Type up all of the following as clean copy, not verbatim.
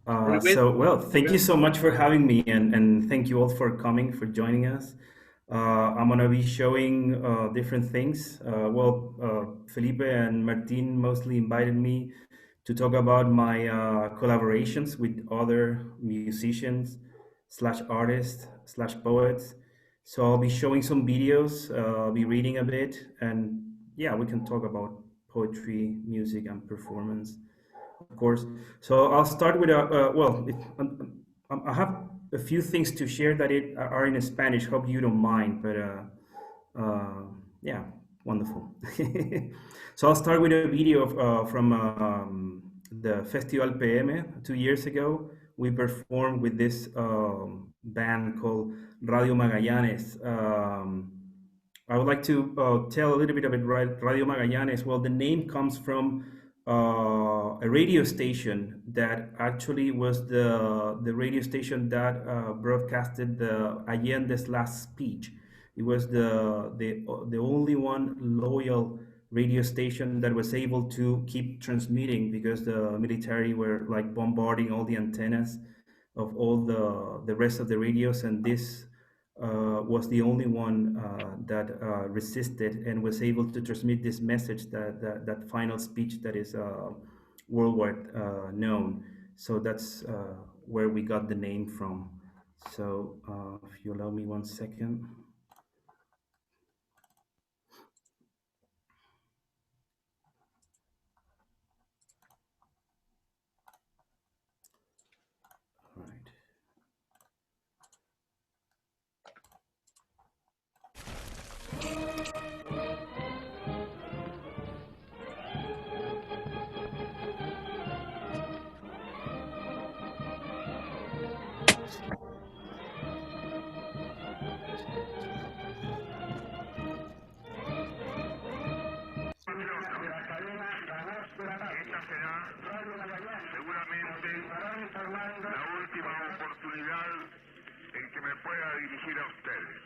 Well, thank you so much for having me, and thank you all for coming, for joining us. I'm going to be showing different things. Felipe and Martin mostly invited me to talk about my collaborations with other musicians slash artists slash poets. So I'll be showing some videos, I'll be reading a bit, and yeah, we can talk about poetry, music, and performance, of course. So I'll start with I have a few things to share that are in Spanish. Hope you don't mind, but uh, yeah, wonderful. So I'll start with a video from the Festival PM 2 years ago. We performed with this band called Radio Magallanes. I would like to tell a little bit about Radio Magallanes. Well, the name comes from a radio station that actually was the radio station that broadcasted the Allende's last speech. It was the only one loyal radio station that was able to keep transmitting because the military were like bombarding all the antennas of all the rest of the radios, and this was the only one that resisted and was able to transmit this message, that final speech that is worldwide known. So that's where we got the name from. So if you allow me 1 second. All right. Seguramente la última oportunidad en que me pueda dirigir a ustedes.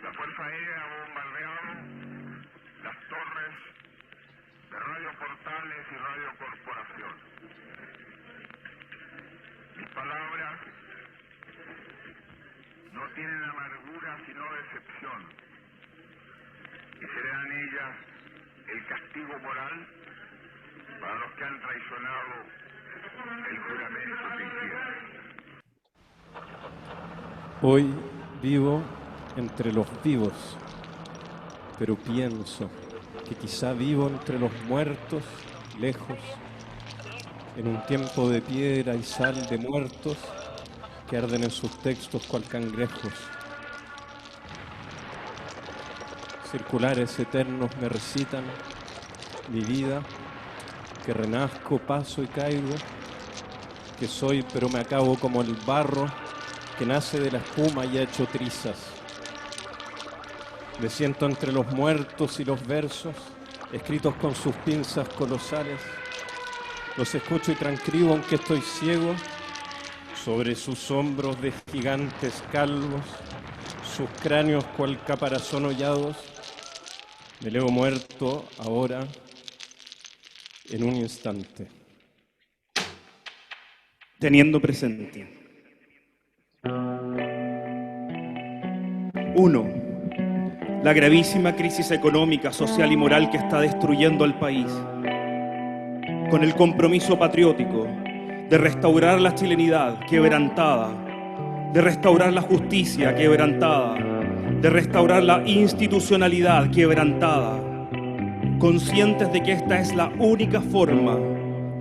La Fuerza Aérea ha bombardeado las torres de Radio Portales y Radio Corporación. Mis palabras no tienen amargura sino decepción, y serán ellas el castigo moral para los que han traicionado el juramento que hicieron. Hoy vivo entre los vivos, pero pienso que quizá vivo entre los muertos, lejos, en un tiempo de piedra y sal de muertos que arden en sus textos cual cangrejos. Circulares eternos me recitan mi vida, que renazco, paso y caigo, que soy pero me acabo como el barro que nace de la espuma y ha hecho trizas. Me siento entre los muertos y los versos, escritos con sus pinzas colosales. Los escucho y transcribo aunque estoy ciego, sobre sus hombros de gigantes calvos, sus cráneos cual caparazón hollados. Me leo muerto ahora, en un instante. Teniendo presente. 1. La gravísima crisis económica, social y moral que está destruyendo al país. Con el compromiso patriótico de restaurar la chilenidad quebrantada, de restaurar la justicia quebrantada, de restaurar la institucionalidad quebrantada, conscientes de que esta es la única forma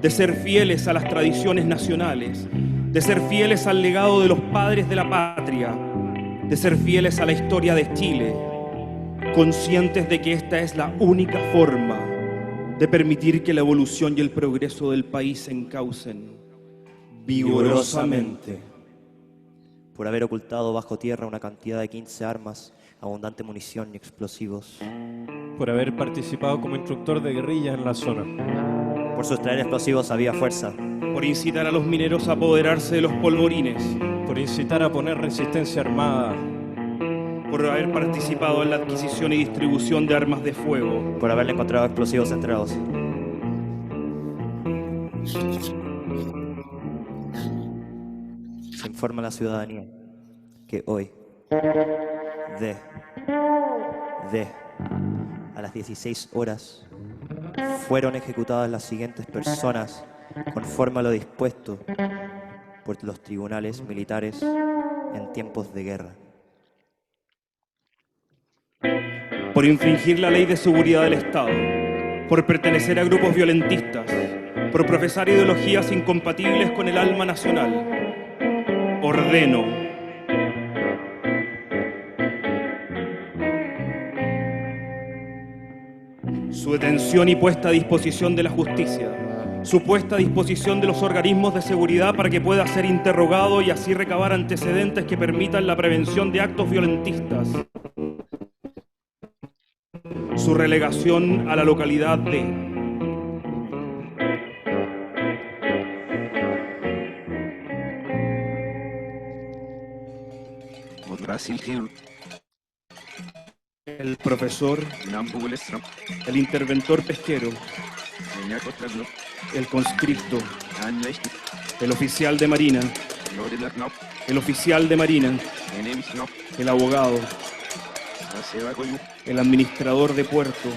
de ser fieles a las tradiciones nacionales, de ser fieles al legado de los padres de la patria, de ser fieles a la historia de Chile, conscientes de que esta es la única forma de permitir que la evolución y el progreso del país se encaucen vigorosamente. Por haber ocultado bajo tierra una cantidad de 15 armas, abundante munición y explosivos. Por haber participado como instructor de guerrillas en la zona. Por sustraer explosivos había fuerza. Por incitar a los mineros a apoderarse de los polvorines. Por incitar a poner resistencia armada. Por haber participado en la adquisición y distribución de armas de fuego. Por haberle encontrado explosivos centrados. Se informa a la ciudadanía que hoy, de a las 16 horas, fueron ejecutadas las siguientes personas conforme a lo dispuesto por los tribunales militares en tiempos de guerra. Por infringir la ley de seguridad del Estado, por pertenecer a grupos violentistas, por profesar ideologías incompatibles con el alma nacional. Ordeno su detención y puesta a disposición de la justicia, su puesta a disposición de los organismos de seguridad para que pueda ser interrogado y así recabar antecedentes que permitan la prevención de actos violentistas. Su relegación a la localidad de el profesor, el interventor pesquero, el conscripto, el oficial de marina, el oficial de marina, el abogado, el administrador de puerto,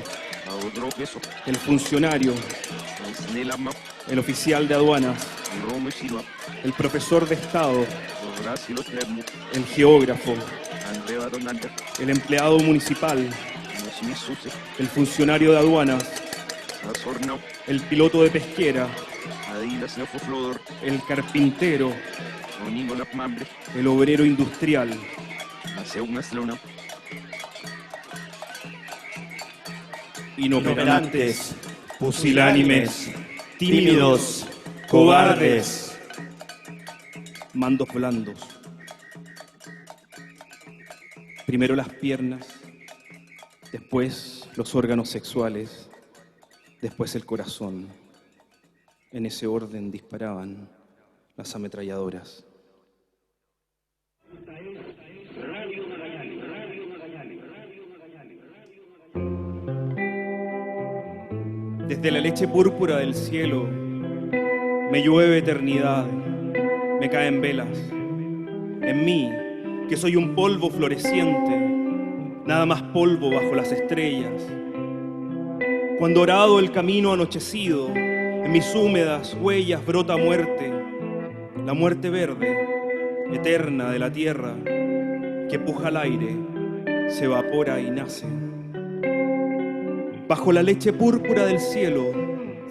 el funcionario, el oficial de aduanas, el profesor de Estado, el geógrafo, el empleado municipal, el funcionario de aduanas, el piloto de pesquera, el carpintero, el obrero industrial, inoperantes, pusilánimes, tímidos, cobardes, mandos blandos. Primero las piernas, después los órganos sexuales, después el corazón. En ese orden disparaban las ametralladoras. Desde la leche púrpura del cielo me llueve eternidad, me caen velas. En mí, que soy un polvo floreciente, nada más polvo bajo las estrellas. Cuando orado el camino anochecido, en mis húmedas huellas brota muerte, la muerte verde, eterna de la tierra, que puja al aire, se evapora y nace. Bajo la leche púrpura del cielo,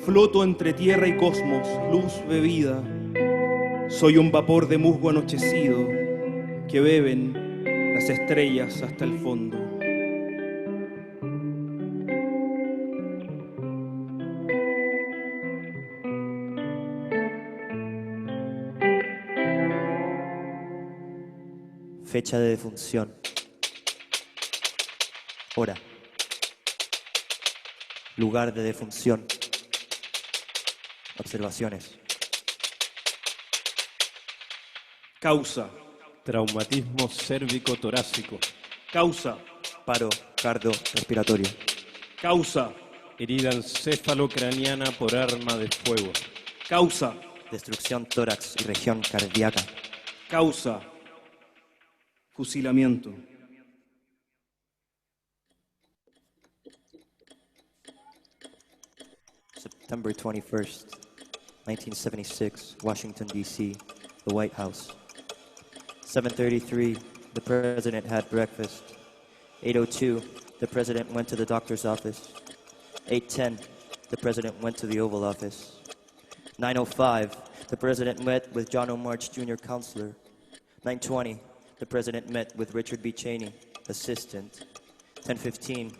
floto entre tierra y cosmos, luz bebida. Soy un vapor de musgo anochecido que beben las estrellas hasta el fondo. Fecha de defunción. Hora. Lugar de defunción. Observaciones. Causa. Traumatismo cérvico-torácico. Causa. Paro cardiorrespiratorio. Causa. Herida encéfalo-craneana por arma de fuego. Causa. Destrucción tórax y región cardíaca. Causa. Fusilamiento. September 21st, 1976, Washington, D.C., the White House. 7:33, the president had breakfast. 8:02, the president went to the doctor's office. 8:10, the president went to the Oval Office. 9:05, the president met with John O. March Jr., counselor. 9:20, the president met with Richard B. Cheney, assistant. 10:15,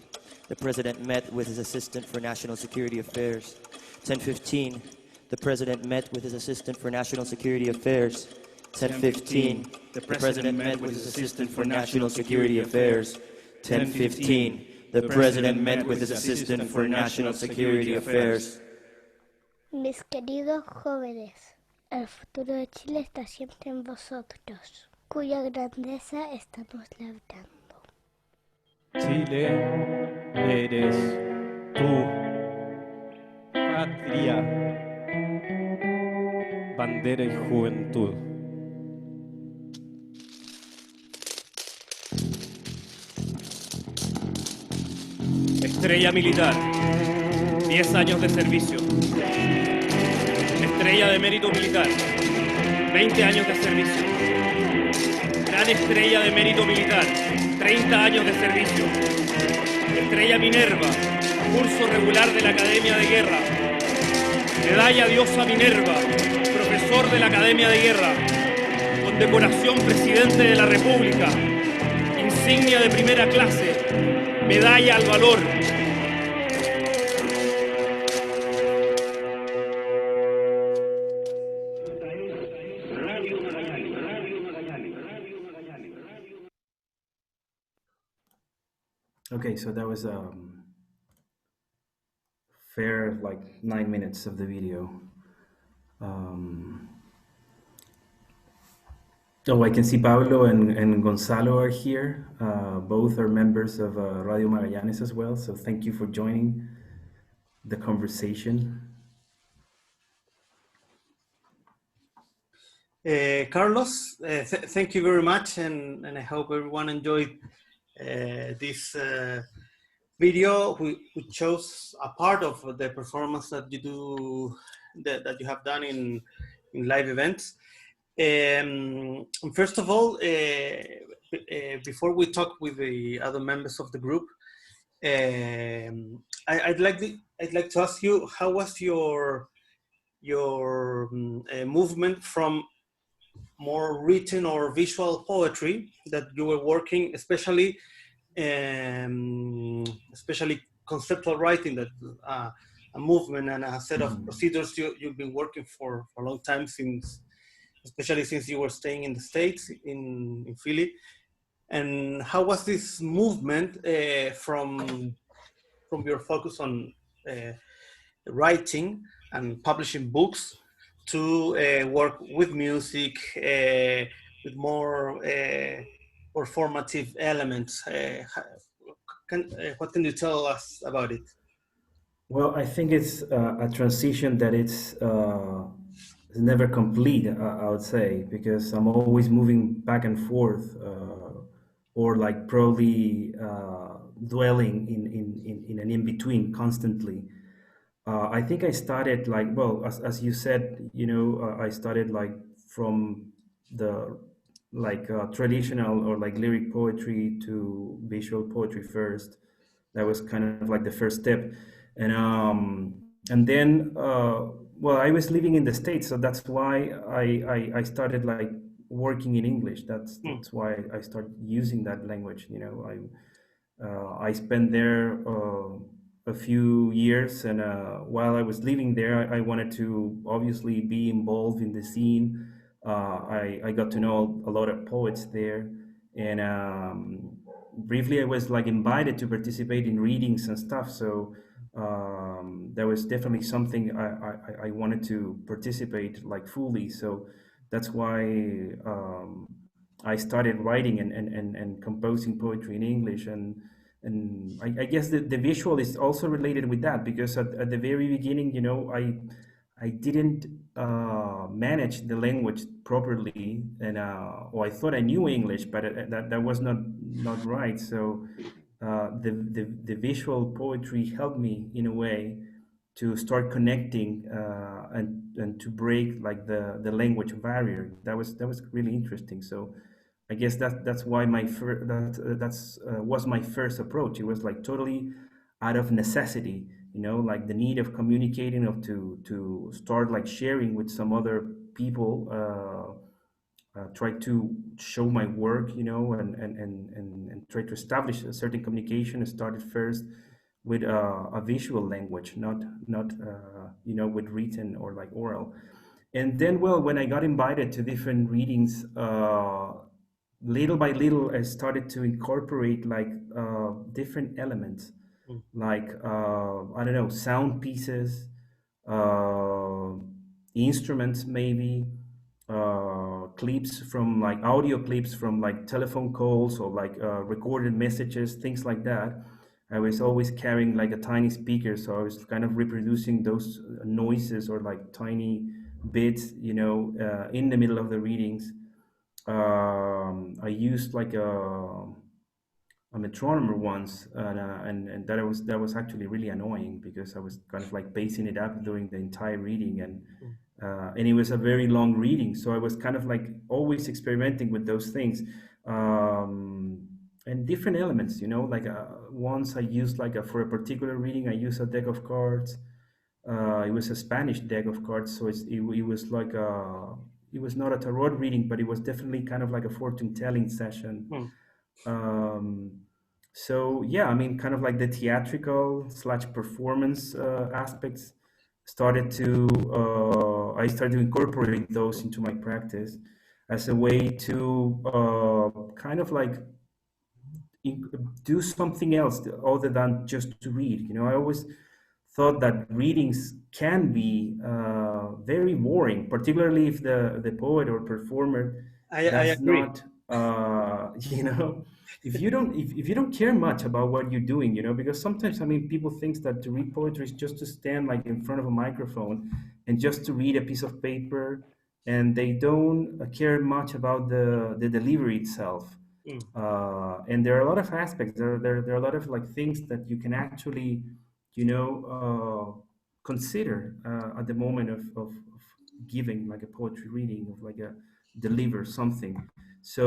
the president met with his assistant for national security affairs. 10:15, the president met with his assistant for national security affairs. 10:15, the president met with his assistant for national security affairs. 10:15, the president met with his assistant for national security affairs. Mis queridos jóvenes, el futuro de Chile está siempre en vosotros, cuya grandeza estamos labrando. Chile, eres tu patria. bandera y juventud. Estrella militar, 10 años de servicio. Estrella de mérito militar, 20 años de servicio. Gran estrella de mérito militar, 30 años de servicio. Estrella Minerva, curso regular de la Academia de Guerra. Medalla Diosa Minerva, profesor de la Academia de Guerra. Condecoración Presidente de la República. Insignia de primera clase. Medalla al valor. Okay, so that was fair like 9 minutes of the video. Oh, I can see Pablo and Gonzalo are here. Both are members of Radio Magallanes as well. So thank you for joining the conversation. Carlos, thank you very much, and I hope everyone enjoyed this video, which shows a part of the performance that you do, that you have done in live events. First of all, before we talk with the other members of the group, I'd like to ask you, how was your movement from more written or visual poetry that you were working, especially conceptual writing, that a movement and a set of procedures you've been working for a long time, especially since you were staying in the States, in Philly. And how was this movement from your focus on writing and publishing books to work with music, with more performative elements? What can you tell us about it? Well, I think it's a transition that it's never complete, I would say, because I'm always moving back and forth, or like probably dwelling in an in-between constantly. I think I started like, well, as you said, I started like from the like traditional or like lyric poetry to visual poetry first. That was kind of like the first step, and then well, I was living in the States, so that's why I started like working in English. That's why I started using that language. I spent there a few years, and while I was living there, I wanted to obviously be involved in the scene. I got to know a lot of poets there, and briefly I was like invited to participate in readings and stuff. So there was definitely something I wanted to participate like fully. So that's why I started writing and composing poetry in English, and I guess the visual is also related with that, because at the very beginning, I didn't manage the language properly, and or I thought I knew English, but that was not right. So the visual poetry helped me in a way to start connecting and to break like the language barrier. That was really interesting. So I guess that's why that's was my first approach. It was like totally out of necessity, like the need of communicating, of to start like sharing with some other people, try to show my work, and try to establish a certain communication. I started first with a visual language, not with written or like oral. And then, well, when I got invited to different readings, little by little, I started to incorporate like different elements, like I don't know, sound pieces, uh, instruments, maybe clips from like audio clips from like telephone calls or like recorded messages, things like that. I was always carrying like a tiny speaker, so I was kind of reproducing those noises or like tiny bits, in the middle of the readings. I used like a metronomer once, and that was actually really annoying because I was kind of like pacing it up during the entire reading, and it was a very long reading, so I was kind of like always experimenting with those things, and different elements. Like once I used like for a particular reading, I used a deck of cards. It was a Spanish deck of cards, so it was like it was not a tarot reading, but it was definitely kind of like a fortune telling session. Mm. um, so yeah, I mean, kind of like the theatrical slash performance aspects started to I started to incorporate those into my practice as a way to kind of like in, do something else other than just to read. I always thought that readings can be very boring, particularly if the poet or performer I does agree. not, if you don't care much about what you're doing, because sometimes, I mean, people think that to read poetry is just to stand like in front of a microphone and just to read a piece of paper, and they don't care much about the delivery itself. Mm. And there are a lot of aspects. There are a lot of like things that you can actually, consider at the moment of giving like a poetry reading, of like a deliver something. So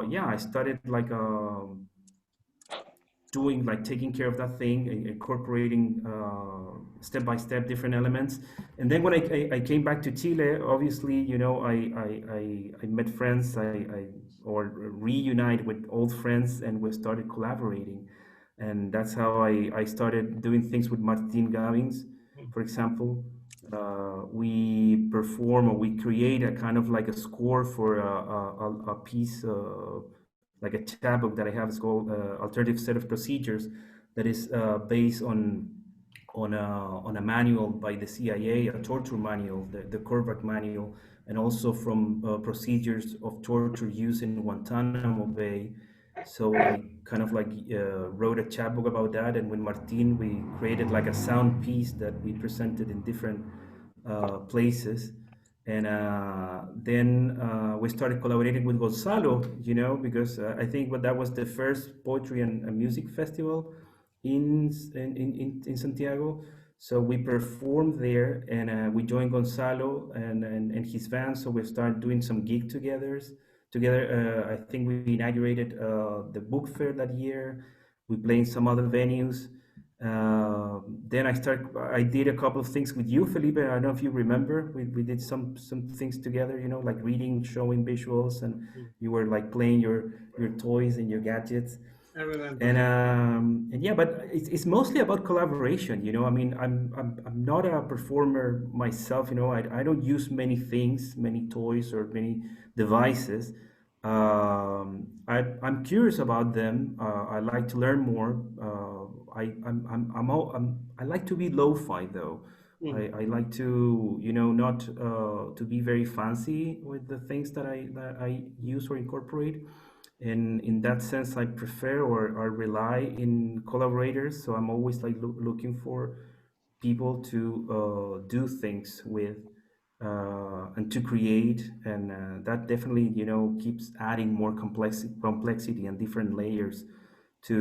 yeah, I started like doing like taking care of that thing, incorporating step by step different elements. And then when I came back to Chile, obviously, I met friends, or reunited with old friends, and we started collaborating. And that's how I started doing things with Martin Gavins, for example. We perform, or we create a kind of like a score for a piece, like a chapbook that I have. It's called Alternative Set of Procedures, that is based on a manual by the CIA, a torture manual, the Korvac manual, and also from procedures of torture used in Guantanamo Bay. So I kind of like wrote a chapbook about that, and with Martin, we created like a sound piece that we presented in different places. And then we started collaborating with Gonzalo, because I think that was the first poetry and music festival in Santiago. So we performed there, and we joined Gonzalo and his band. So we started doing some gig together. I think we inaugurated the book fair that year. We played in some other venues. Then I did a couple of things with you, Felipe. I don't know if you remember. We did some things together, like reading, showing visuals, and Mm. you were like playing your toys and your gadgets. I remember. And yeah, but it's mostly about collaboration. I mean, I'm not a performer myself. I don't use many things, many toys, or many devices. I'm curious about them. I like to learn more. I like to be lo-fi though. Mm. I like to, not to be very fancy with the things that I use or incorporate. And in that sense, I prefer or rely in collaborators. So I'm always like looking for people to do things with, and to create, and that definitely, keeps adding more complexity and different layers to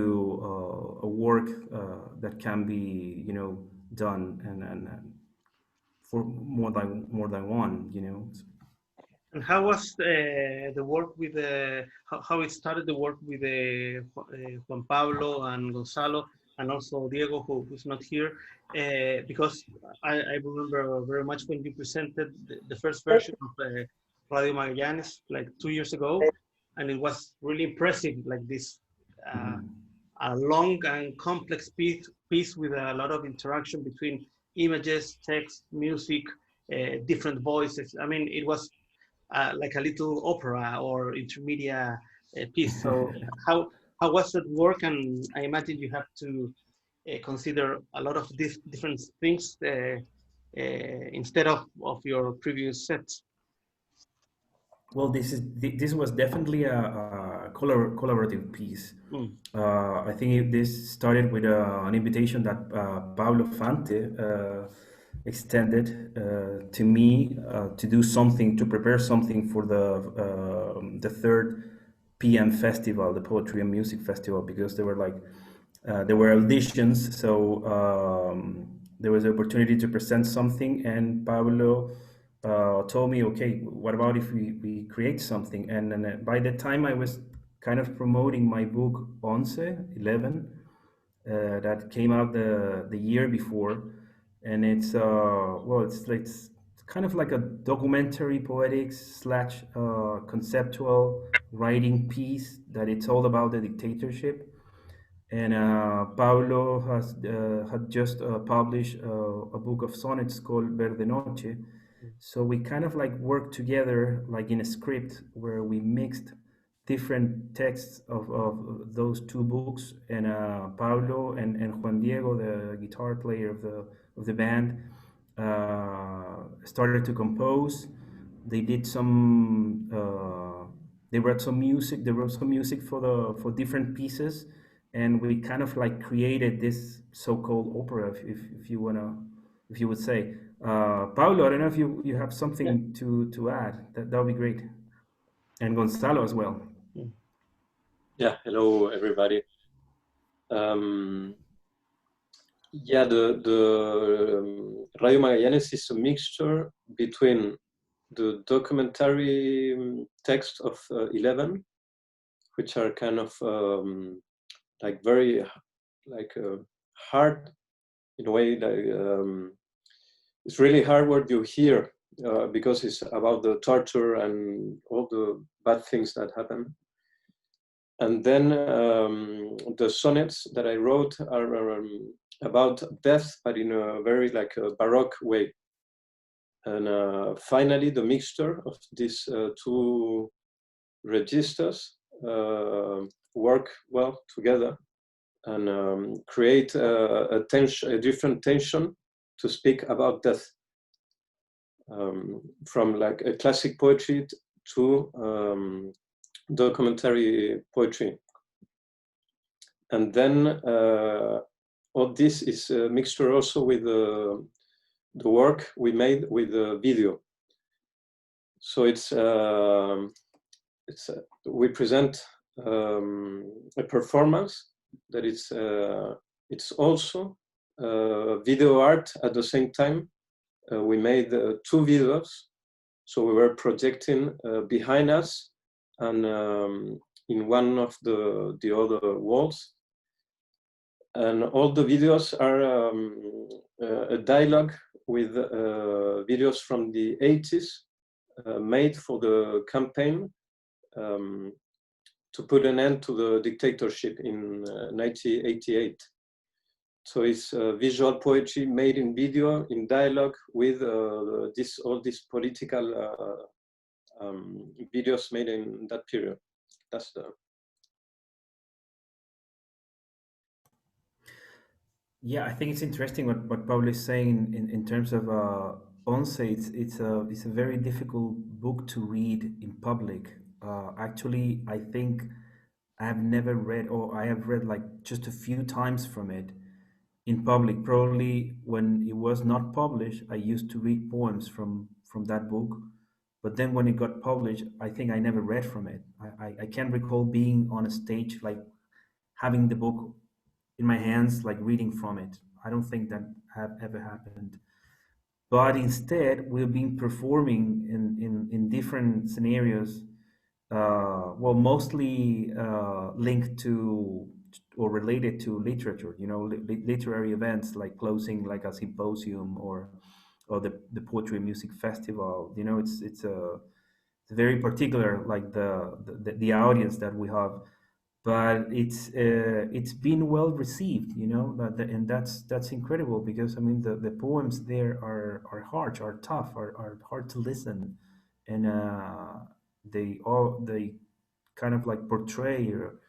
a work that can be, done, and for more than one. And how was the work with how it started the work with Juan Pablo and Gonzalo and also Diego, who's not here? Because I remember very much when you presented the first version of Radio Magallanes like 2 years ago, and it was really impressive, like this uh, Mhm. a long and complex piece with a lot of interaction between images, text, music, different voices. I mean, it was like a little opera or intermedia piece. So how was that work? And I imagine you have to consider a lot of these different things instead of your previous sets. Well, this was definitely a collaborative piece. Mm. I think this started with an invitation that Pablo Fante extended to me to do something, to prepare something for the third PM festival, the Poetry and Music Festival, because there were auditions, so there was an opportunity to present something, and Pablo told me, okay, what about if we create something? And then by the time I was kind of promoting my book Once, 11, that came out the year before, and it's kind of like a documentary poetics slash conceptual writing piece that it's all about the dictatorship. And Paulo had just published a book of sonnets called Verde Noche. So we kind of like worked together, like in a script where we mixed different texts of those two books. And Paulo and Juan Diego, the guitar player of the band, started to compose. They did some. They wrote some music. They wrote some music for different pieces, and we kind of like created this so-called opera, if you wanna, if you would say. Paulo, I don't know if you have Yeah, something to add. That would be great, and Gonzalo as well. yeah. Hello, everybody. Yeah, the Radio Magallanes is a mixture between the documentary text of 11, which are kind of like very like hard in a way. Like it's really hard what you hear because it's about the torture and all the bad things that happen. And then the sonnets that I wrote are about death, but in a very like a Baroque way. And finally, the mixture of these two registers work well together and create a tension, a different tension to speak about death, from like a classic poetry to documentary poetry. And then all this is a mixture also with the work we made with the video. So we present a performance that it's also video art at the same time. We made two videos, so we were projecting behind us and in one of the other walls. And all the videos are a dialogue with videos from the 80s made for the campaign to put an end to the dictatorship in 1988. So it's visual poetry made in video, in dialogue with all these political videos made in that period. That's the. Yeah, I think it's interesting what Pablo is saying in terms of Once. It's a very difficult book to read in public. Actually, I think I have never read, or I have read like just a few times from it in public. Probably when it was not published, I used to read poems from that book. But then when it got published, I think I never read from it. I can't recall being on a stage like having the book in my hands, like reading from it. I don't think that have ever happened. But instead, we've been performing in different scenarios, mostly linked to or related to literature, literary events like closing like a symposium or the Poetry and Music Festival. It's very particular, like the audience that we have, but it's been well received, and that's incredible, because I mean the poems there are harsh, are tough, are hard to listen, and they kind of like portray or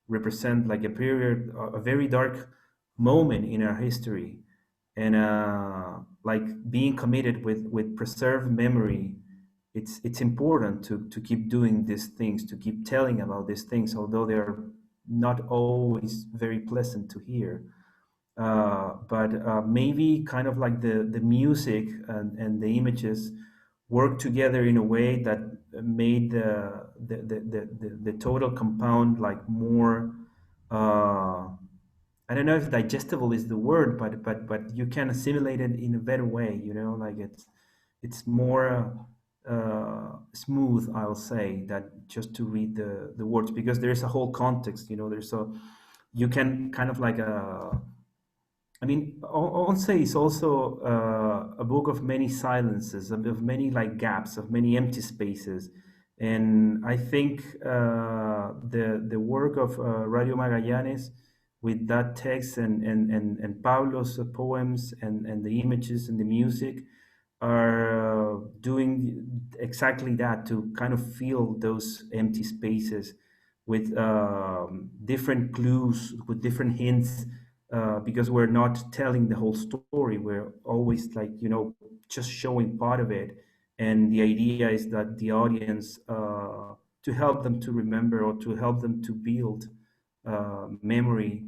represent like a period, a very dark moment in our history, and like being committed with preserved memory. It's important to keep doing these things, to keep telling about these things, although they're not always very pleasant to hear. but maybe kind of like the music and the images work together in a way that made the total compound like more I don't know if digestible is the word, but you can assimilate it in a better way, you know, like it's more smooth, I'll say, that just to read the words, because there's a whole context, you know, there's a you can kind of like I mean, Once is also a book of many silences, of many like gaps, of many empty spaces, and I think the work of Radio Magallanes with that text and Pablo's poems and the images and the music are doing exactly that, to kind of fill those empty spaces with different clues, with different hints, because we're not telling the whole story. We're always like, you know, just showing part of it. And the idea is that the audience, to help them to remember or to help them to build memory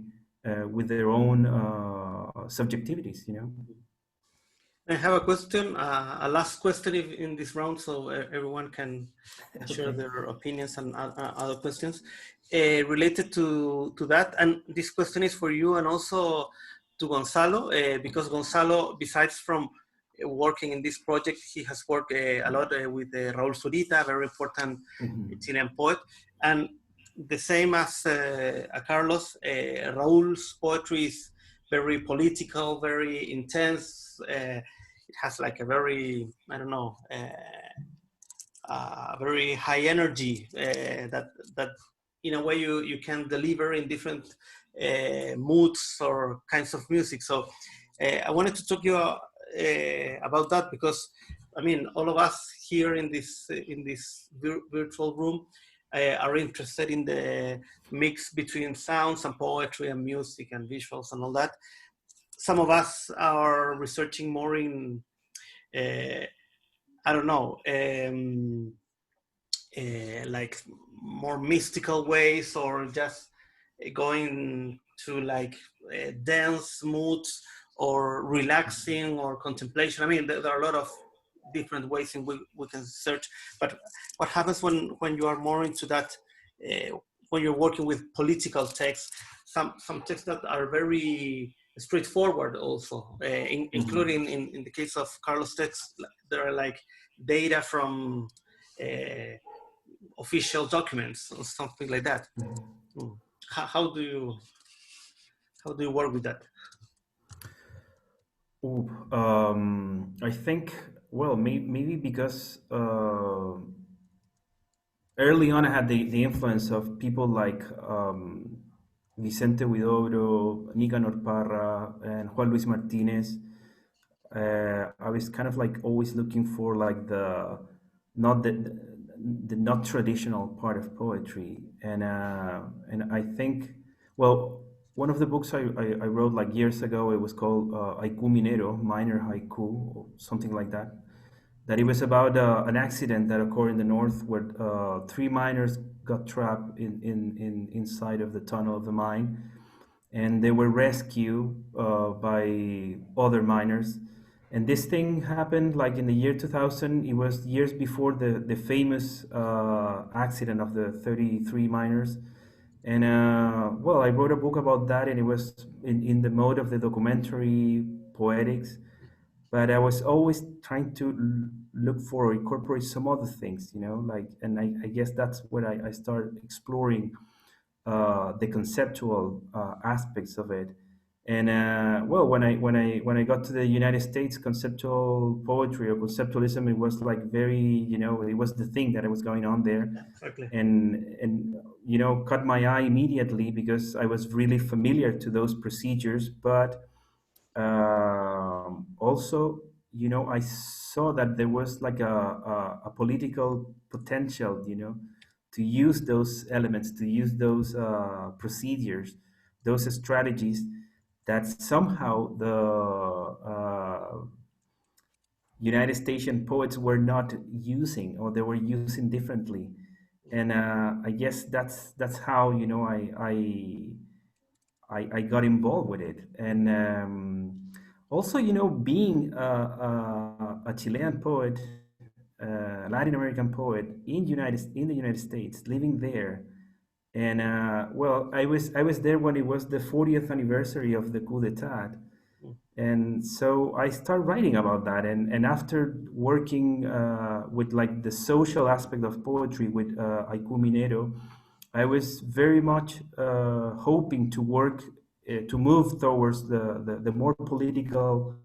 with their own subjectivities, you know? I have a question, a last question in this round, so everyone can share Okay. their opinions and other questions related to that. And this question is for you and also to Gonzalo, because Gonzalo, besides from working in this project, he has worked a lot with Raúl Zurita, very important Mhm. Chilean poet. And the same as Carlos, Raúl's poetry is very political, very intense. It has like a very, I don't know, very high energy that in a way you can deliver in different moods or kinds of music. So I wanted to talk to you about that, because I mean all of us here in this virtual room are interested in the mix between sounds and poetry and music and visuals and all that. Some of us are researching more in uh, I don't know, like more mystical ways, or just going to like dance moods, or relaxing, or contemplation. I mean, there are a lot of different ways in which we can search. But what happens when you are more into that? When you're working with political texts, some texts that are very straightforward, also, Mhm. including in the case of Carlos texts, there are like data from uh, official documents or something like that. Mhm. Mm. How do you work with that? Ooh, I think, well, maybe because early on I had the influence of people like Vicente Huidobro, Nicanor Parra, and Juan Luis Martinez. I was kind of like always looking for like not the not traditional part of poetry, and I think, well, one of the books I wrote like years ago, it was called Haiku Minero, Miner Haiku, or something like that. That it was about an accident that occurred in the north where three miners got trapped inside of the tunnel of the mine, and they were rescued by other miners. And this thing happened like in the year 2000. It was years before the famous accident of the 33 miners. And well, I wrote a book about that, and it was in the mode of the documentary poetics. But I was always trying to look for or incorporate some other things, you know, like, and I guess that's where I started exploring the conceptual aspects of it. And well, when I got to the United States, conceptual poetry or conceptualism, it was like very, you know, it was the thing that was going on there, Exactly. and you know, caught my eye immediately because I was really familiar to those procedures. But also, you know, I saw that there was like a political potential, you know, to use those elements, to use those procedures, those strategies that somehow the United States poets were not using, or they were using differently. And I guess that's how, you know, I got involved with it. And also, you know, being a Chilean poet, Latin American poet in the United States, living there, and well, I was there when it was the 40th anniversary of the coup d'état, and so I started writing about that. And after working with like the social aspect of poetry with Haiku Minero, I was very much hoping to work to move towards the more political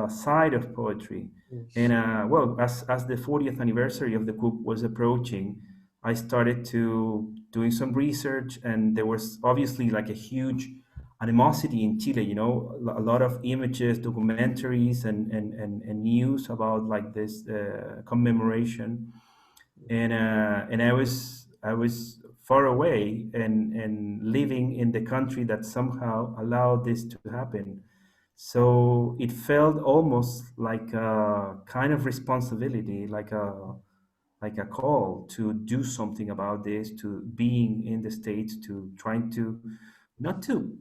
side of poetry. And well, as the 40th anniversary of the coup was approaching, I started to doing some research, and there was obviously like a huge animosity in Chile. You know, a lot of images, documentaries, and news about like this commemoration, and I was far away and living in the country that somehow allowed this to happen. So it felt almost like a kind of responsibility, like a call to do something about this, to being in the States, to trying to not to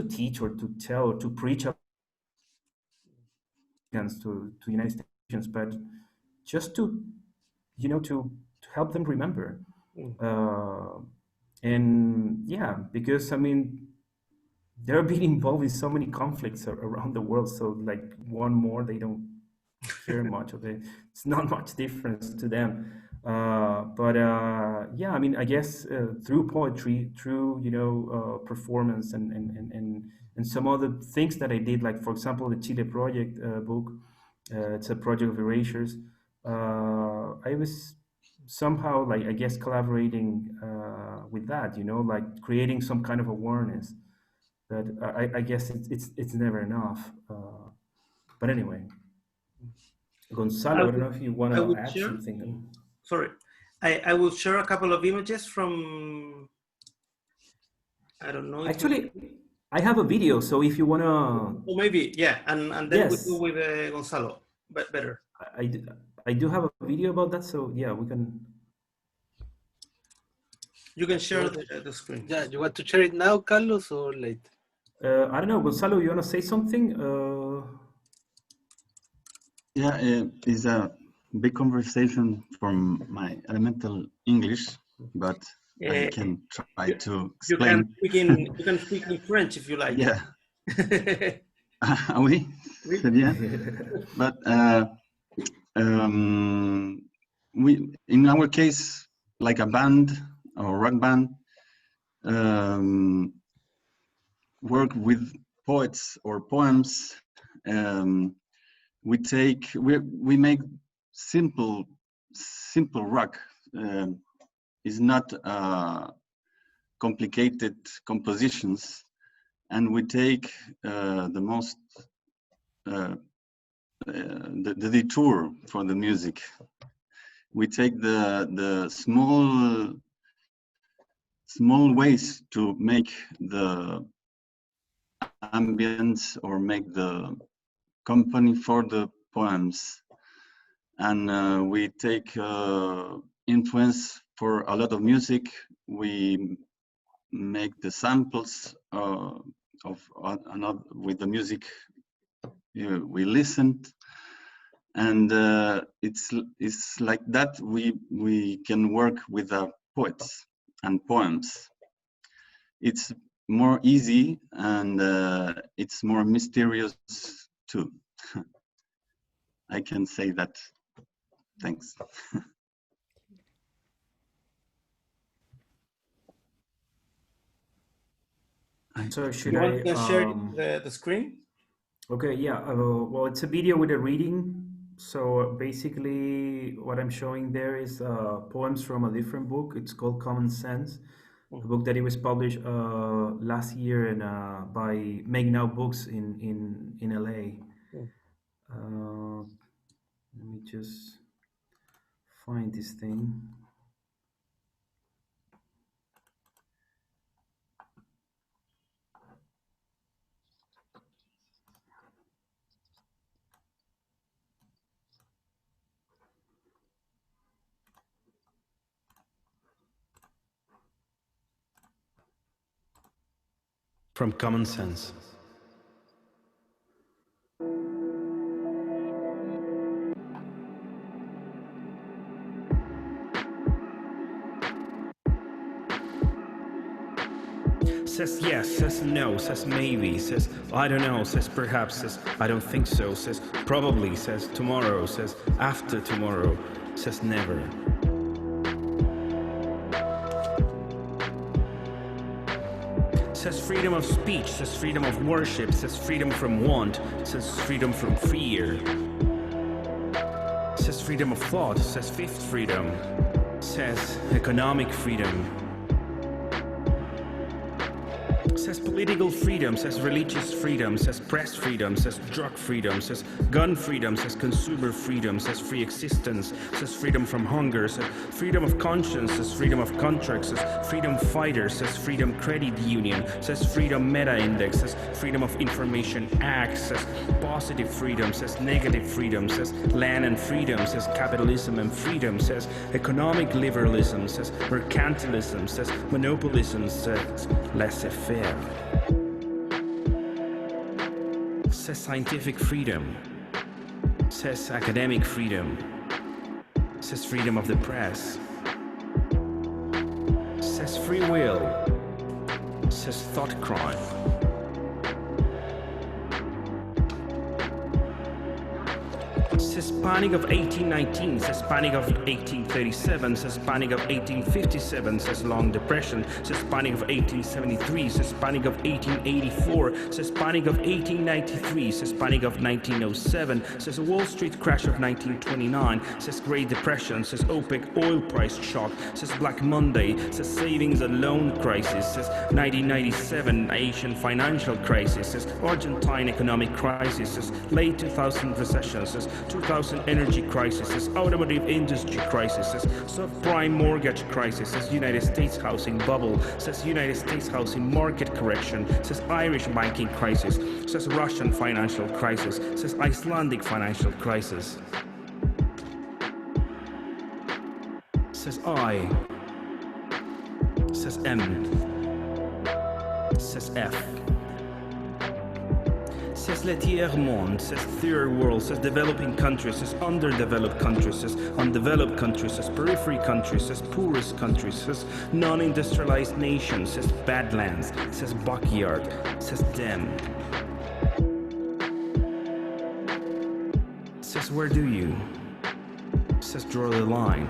teach or to tell or to preach to United States, but just to to help them remember. Uh, and yeah, because I mean, they're being involved in so many conflicts around the world. So like one more, they don't care much of it. It's not much difference to them. But yeah, I mean, I guess through poetry, through performance, and some other things that I did, like for example, the Chile Project book. It's a project of erasures. I was somehow, like, I guess, collaborating with that. Like creating some kind of awareness that I guess it's never enough. But anyway, I Gonzalo, I don't would, know if you want I to would add share. something. Sorry, I will share a couple of images from. I don't know if Actually, I have a video, so if you want to, or maybe yeah, and then we go yes, with Gonzalo, but better. I do have a video about that, so yeah, we can. You can You share want, the screen. yeah, you want to share it now, Carlos, or later? I don't know, Gonzalo, you want to say something? Yeah, it's a big conversation from my elemental English, but I Uh, can try you, to you can explain. speak in French if you like. Yeah, oui, Oui. c'est bien. But um, in our case, like a band or rock band, um, work with poets or poems. Um, we make simple rock. Is not complicated compositions, and we take the most the detour for the music. We take the small ways to make the ambience or make the company for the poems, and we take influence for a lot of music. We make the samples of another with the music we listened, and it's like that we can work with poets and poems. It's more easy, and it's more mysterious too. I can say that. Thanks. So should You want I? to share the screen? Okay, yeah. Well, it's a video with a reading. So basically, what I'm showing there is poems from a different book. It's called Common Sense, a book that it was published last year by Make Now Books in LA. Let me just find this thing. from common sense. Says yes, says no, says maybe, says I don't know, says perhaps, says I don't think so, says probably, says tomorrow, says after tomorrow, says never. Says freedom of speech, says freedom of worship, says freedom from want, says freedom from fear. Says freedom of thought, says fifth freedom, says economic freedom. Says political freedom, says religious freedom, says press freedom, says drug freedom, says gun freedom, says consumer freedom, says free existence, says freedom from hunger, says freedom of conscience, says freedom of contracts, says freedom fighter, says freedom credit union, says freedom meta index, says freedom of information act, says positive freedom, says negative freedom, says land and freedom, says capitalism and freedom, says economic liberalism, says mercantilism, says monopolism, says laissez-faire. Says scientific freedom, says academic freedom, says freedom of the press, says free will, says thought crime. Says Panic of 1819, says Panic of 1837, says Panic of 1857, says Long Depression, says Panic of 1873, says Panic of 1884, says Panic of 1893, says Panic of 1907, says Wall Street crash of 1929, says Great Depression, says OPEC oil price shock, says Black Monday, says savings and loan crisis, says 1997 Asian financial crisis, says Argentine economic crisis, says late 2000 recession, says 2000 energy crisis, says automotive industry crisis, says subprime mortgage crisis, says United States housing bubble, says United States housing market correction, says Irish banking crisis, says Russian financial crisis, says Icelandic financial crisis. Says I, says M, says F. Says le tiers-monde, says third world, says developing countries, says underdeveloped countries, says undeveloped countries, says periphery countries, says poorest countries, says non-industrialized nations, says badlands, says backyard, says them. Says where do you? Says draw the line.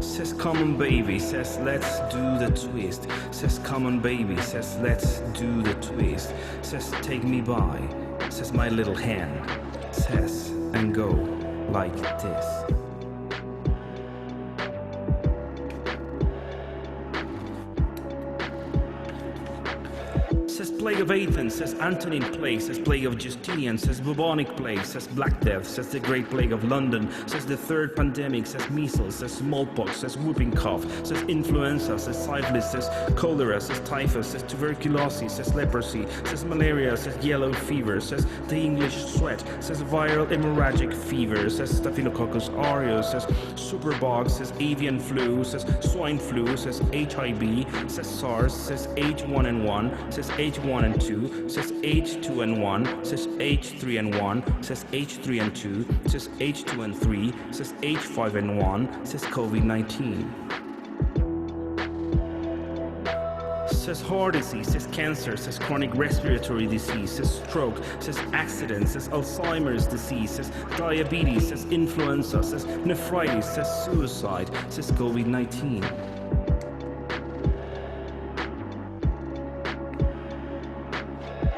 Says come on baby, says let's do the twist. Says come on baby, says let's do the twist. Says take me by, says my little hand. Says and go like this. Says plague of Athens, says Antonine plague, says plague of Justinian, says bubonic plague, says Black Death, says the Great Plague of London, says the third pandemic, says measles, says smallpox, says whooping cough, says influenza, says syphilis, says cholera, says typhus, says tuberculosis, says leprosy, says malaria, says yellow fever, says the English sweat, says viral hemorrhagic fever, says Staphylococcus aureus, says superbug, says avian flu, says swine flu, says HIV, says SARS, says H1N1, says H1N2, says H2N1, says H3N1, says H3N2, says H2N3, says H5N1, says COVID-19. Says heart disease, says cancer, says chronic respiratory disease, says stroke, says accident, says Alzheimer's disease, says diabetes, says influenza, says nephritis, says suicide, says COVID-19.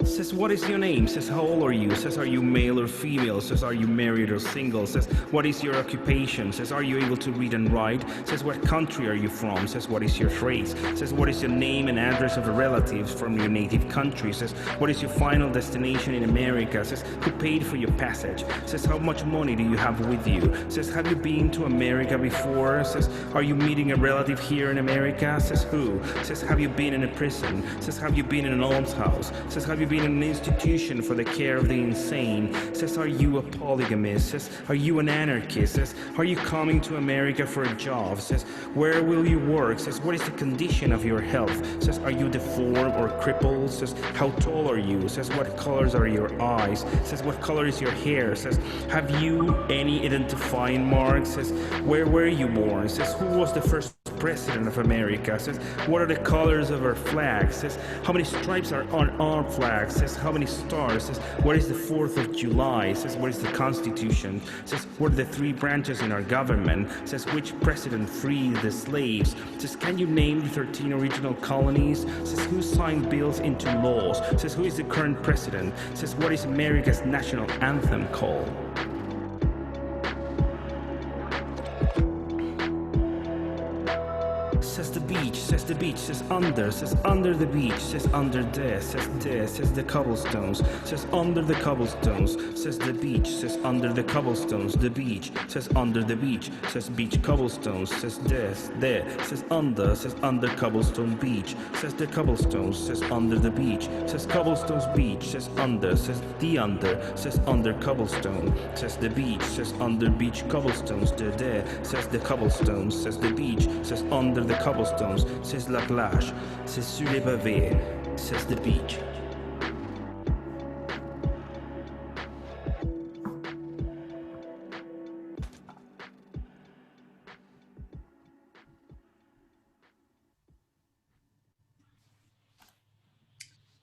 Says what is your name? Says how old are you? Says are you male or female? Says are you married or single? Says what is your occupation? Says are you able to read and write? Says what country are you from? Says what is your race? Says what is your name and address of relatives from your native country? Says what is your final destination in America? Says who paid for your passage? Says how much money do you have with you? Says have you been to America before? Says are you meeting a relative here in America? Says who? Says have you been in a prison? Says have you been in an almshouse? Says have you been in an institution for the care of the insane? Says, are you a polygamist? Says, are you an anarchist? Says, are you coming to America for a job? Says, where will you work? Says, what is the condition of your health? Says, are you deformed or crippled? Says, how tall are you? Says, what colors are your eyes? Says, what color is your hair? Says, have you any identifying marks? Says, where were you born? Says, who was the first president of America? Says, what are the colors of our flag? Says, how many stripes are on our flag? Says, how many stars? Says, what is the 4th of July? Says, what is the Constitution? Says, what are the 3 branches in our government? Says, which president freed the slaves? Says, can you name the 13 original colonies? Says, who signed bills into laws? Says, who is the current president? Says, what is America's national anthem called? Says the beach, says under the beach, says under there, says the cobblestones, says under the cobblestones, says the beach, says under the cobblestones, the beach, says under the beach, says beach cobblestones, says there, says under cobblestone beach, says the cobblestones, says under the beach, says cobblestones beach, says under, says the under, says under cobblestone, says the beach, says under beach cobblestones, there, says the cobblestones, says the beach, says under the cobblestones, says la plage, says sur les pavés, says the beach.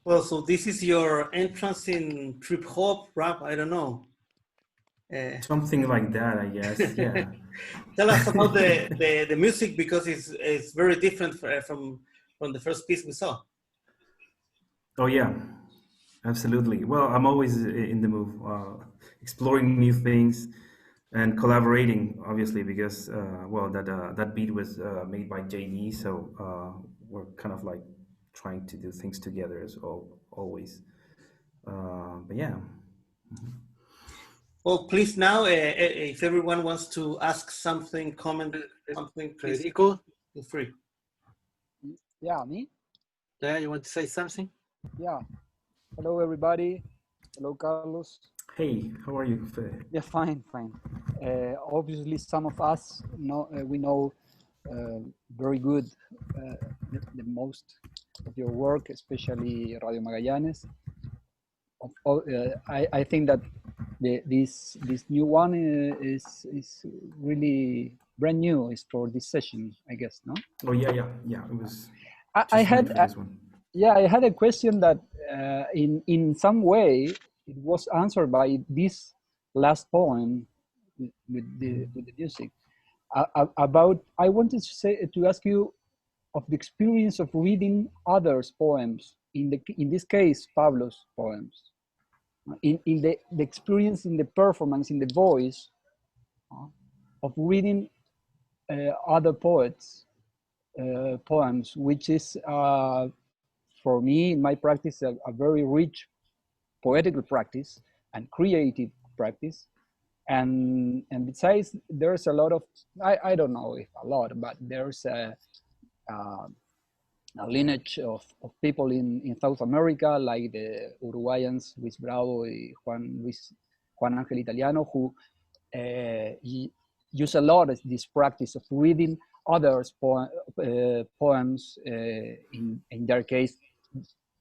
Well, so this is your entrance in trip hop rap. I don't know. Something like that, I guess. Yeah. Tell us about the music, because it's very different from the first piece we saw. Oh yeah, absolutely. Well, I'm always in the move, exploring new things and collaborating, obviously, because well, that beat was made by JD, so we're kind of like trying to do things together as always. But yeah. Well, please now, if everyone wants to ask something, comment something, please Federico? feel free. Yeah, me? Yeah, you want to say something? Yeah. Hello, everybody. Hello, Carlos. Hey, how are you, Fe? Yeah, fine. Obviously, some of us know we know very good the most of your work, especially Radio Magallanes. I think that this new one is really brand new. Is for this session, I guess, no? Oh yeah. It was. I had a question that in some way it was answered by this last poem with the music about. I wanted to ask you of the experience of reading others' poems. In this case, Pablo's poems. In the experience, in the performance, in the voice of reading other poets' poems, which is for me in my practice a very rich poetical practice and creative practice. And besides, there's a lot of I don't know if a lot, but there's a lineage of people in South America, like the Uruguayans Luis Bravo and Juan Ángel Italiano, who use a lot of this practice of reading others' poems, in their case,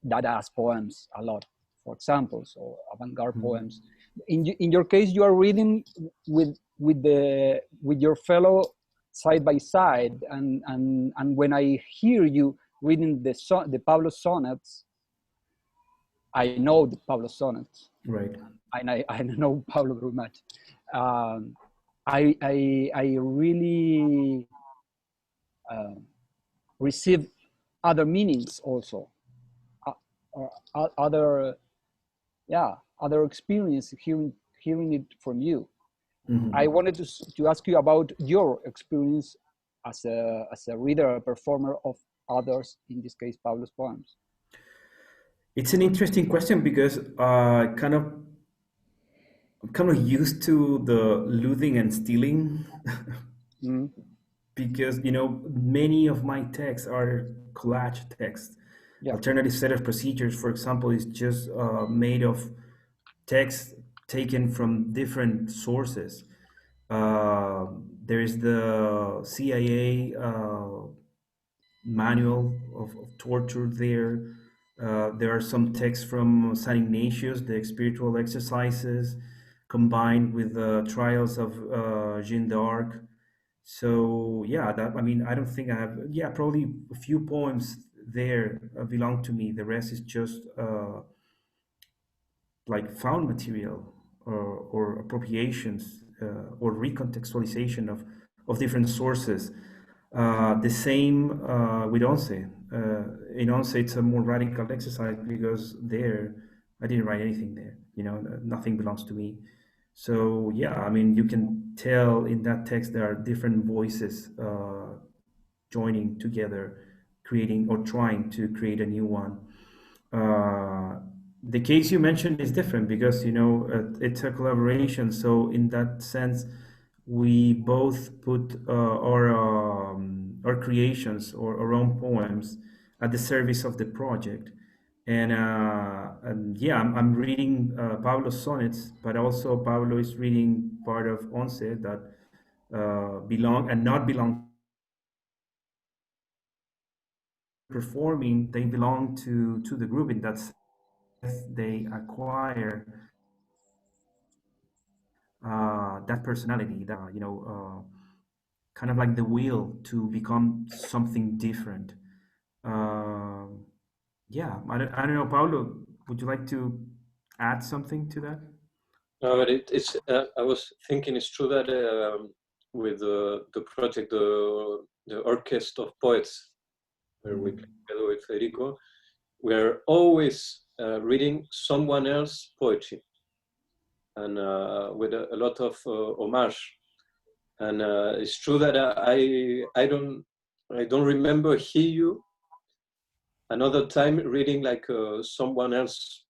Dada's poems a lot, for example, so avant-garde poems. In your case, you are reading with your fellow side by side, and when I hear you reading the Pablo sonnets, I know the Pablo sonnets, right? And I know Pablo very much. I really receive other meanings also, other experience hearing it from you. Mm-hmm. I wanted to ask you about your experience as a reader, a performer of others, in this case, Pablo's poems. It's an interesting question because I'm kind of used to the looting and stealing. Because many of my texts are collage texts, alternative set of procedures, for example, is just made of text taken from different sources. There is the CIA manual of torture there. There are some texts from St. Ignatius, the spiritual exercises, combined with the trials of Jeanne d'Arc. So yeah, that I mean, I don't think I have. Yeah, probably a few poems there belong to me. The rest is just like found material or appropriations or recontextualization of different sources. The same with Once. In Once, it's a more radical exercise because there, I didn't write anything there. You know, nothing belongs to me. So yeah, I mean, you can tell in that text there are different voices joining together, creating or trying to create a new one. Uh, the case you mentioned is different because you know it's a collaboration. So in that sense, we both put our creations or our own poems at the service of the project. And yeah, I'm reading Pablo's sonnets, but also Pablo is reading part of Once that belong and not belong performing. They belong to the group in that sense. They acquire that personality, that kind of like the will to become something different. Um yeah, I don't know, Paulo. Would you like to add something to that? No, but it's. I was thinking it's true that with the project, the Orchestra of Poets, where we play together with Federico, we're always reading someone else's poetry, and with a lot of homage. And it's true that I don't remember hear you another time reading like someone else's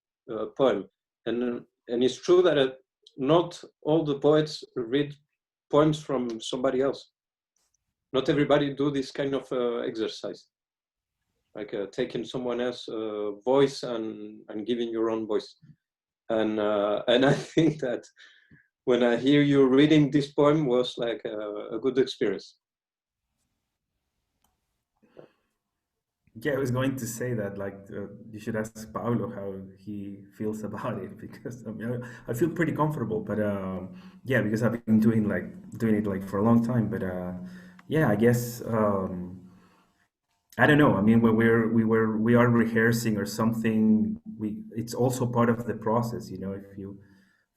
poem, and it's true that not all the poets read poems from somebody else. Not everybody do this kind of exercise, like taking someone else's voice and giving your own voice. And I think that when I hear you reading this poem was like a good experience. Yeah, I was going to say that, like, you should ask Paulo how he feels about it because I mean, I feel pretty comfortable, but yeah, because I've been doing it like for a long time. But yeah, I guess I don't know. I mean, when we are rehearsing or something, we it's also part of the process. You know, if you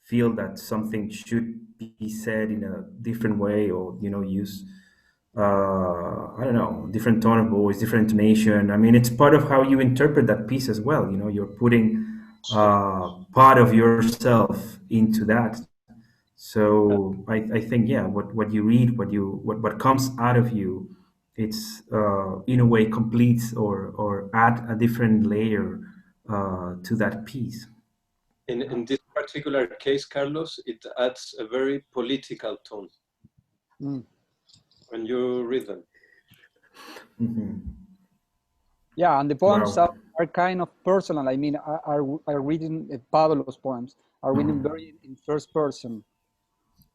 feel that something should be said in a different way, or you know, use I don't know, different tone of voice, different intonation. I mean, it's part of how you interpret that piece as well. You know, you're putting part of yourself into that. So I think yeah, what you read, what comes out of you, it's in a way completes or add a different layer to that piece. In this particular case, Carlos, it adds a very political tone when you read them. Yeah, and the poems Wow. are kind of personal. I mean, are reading Pablo's poems are written very in first person,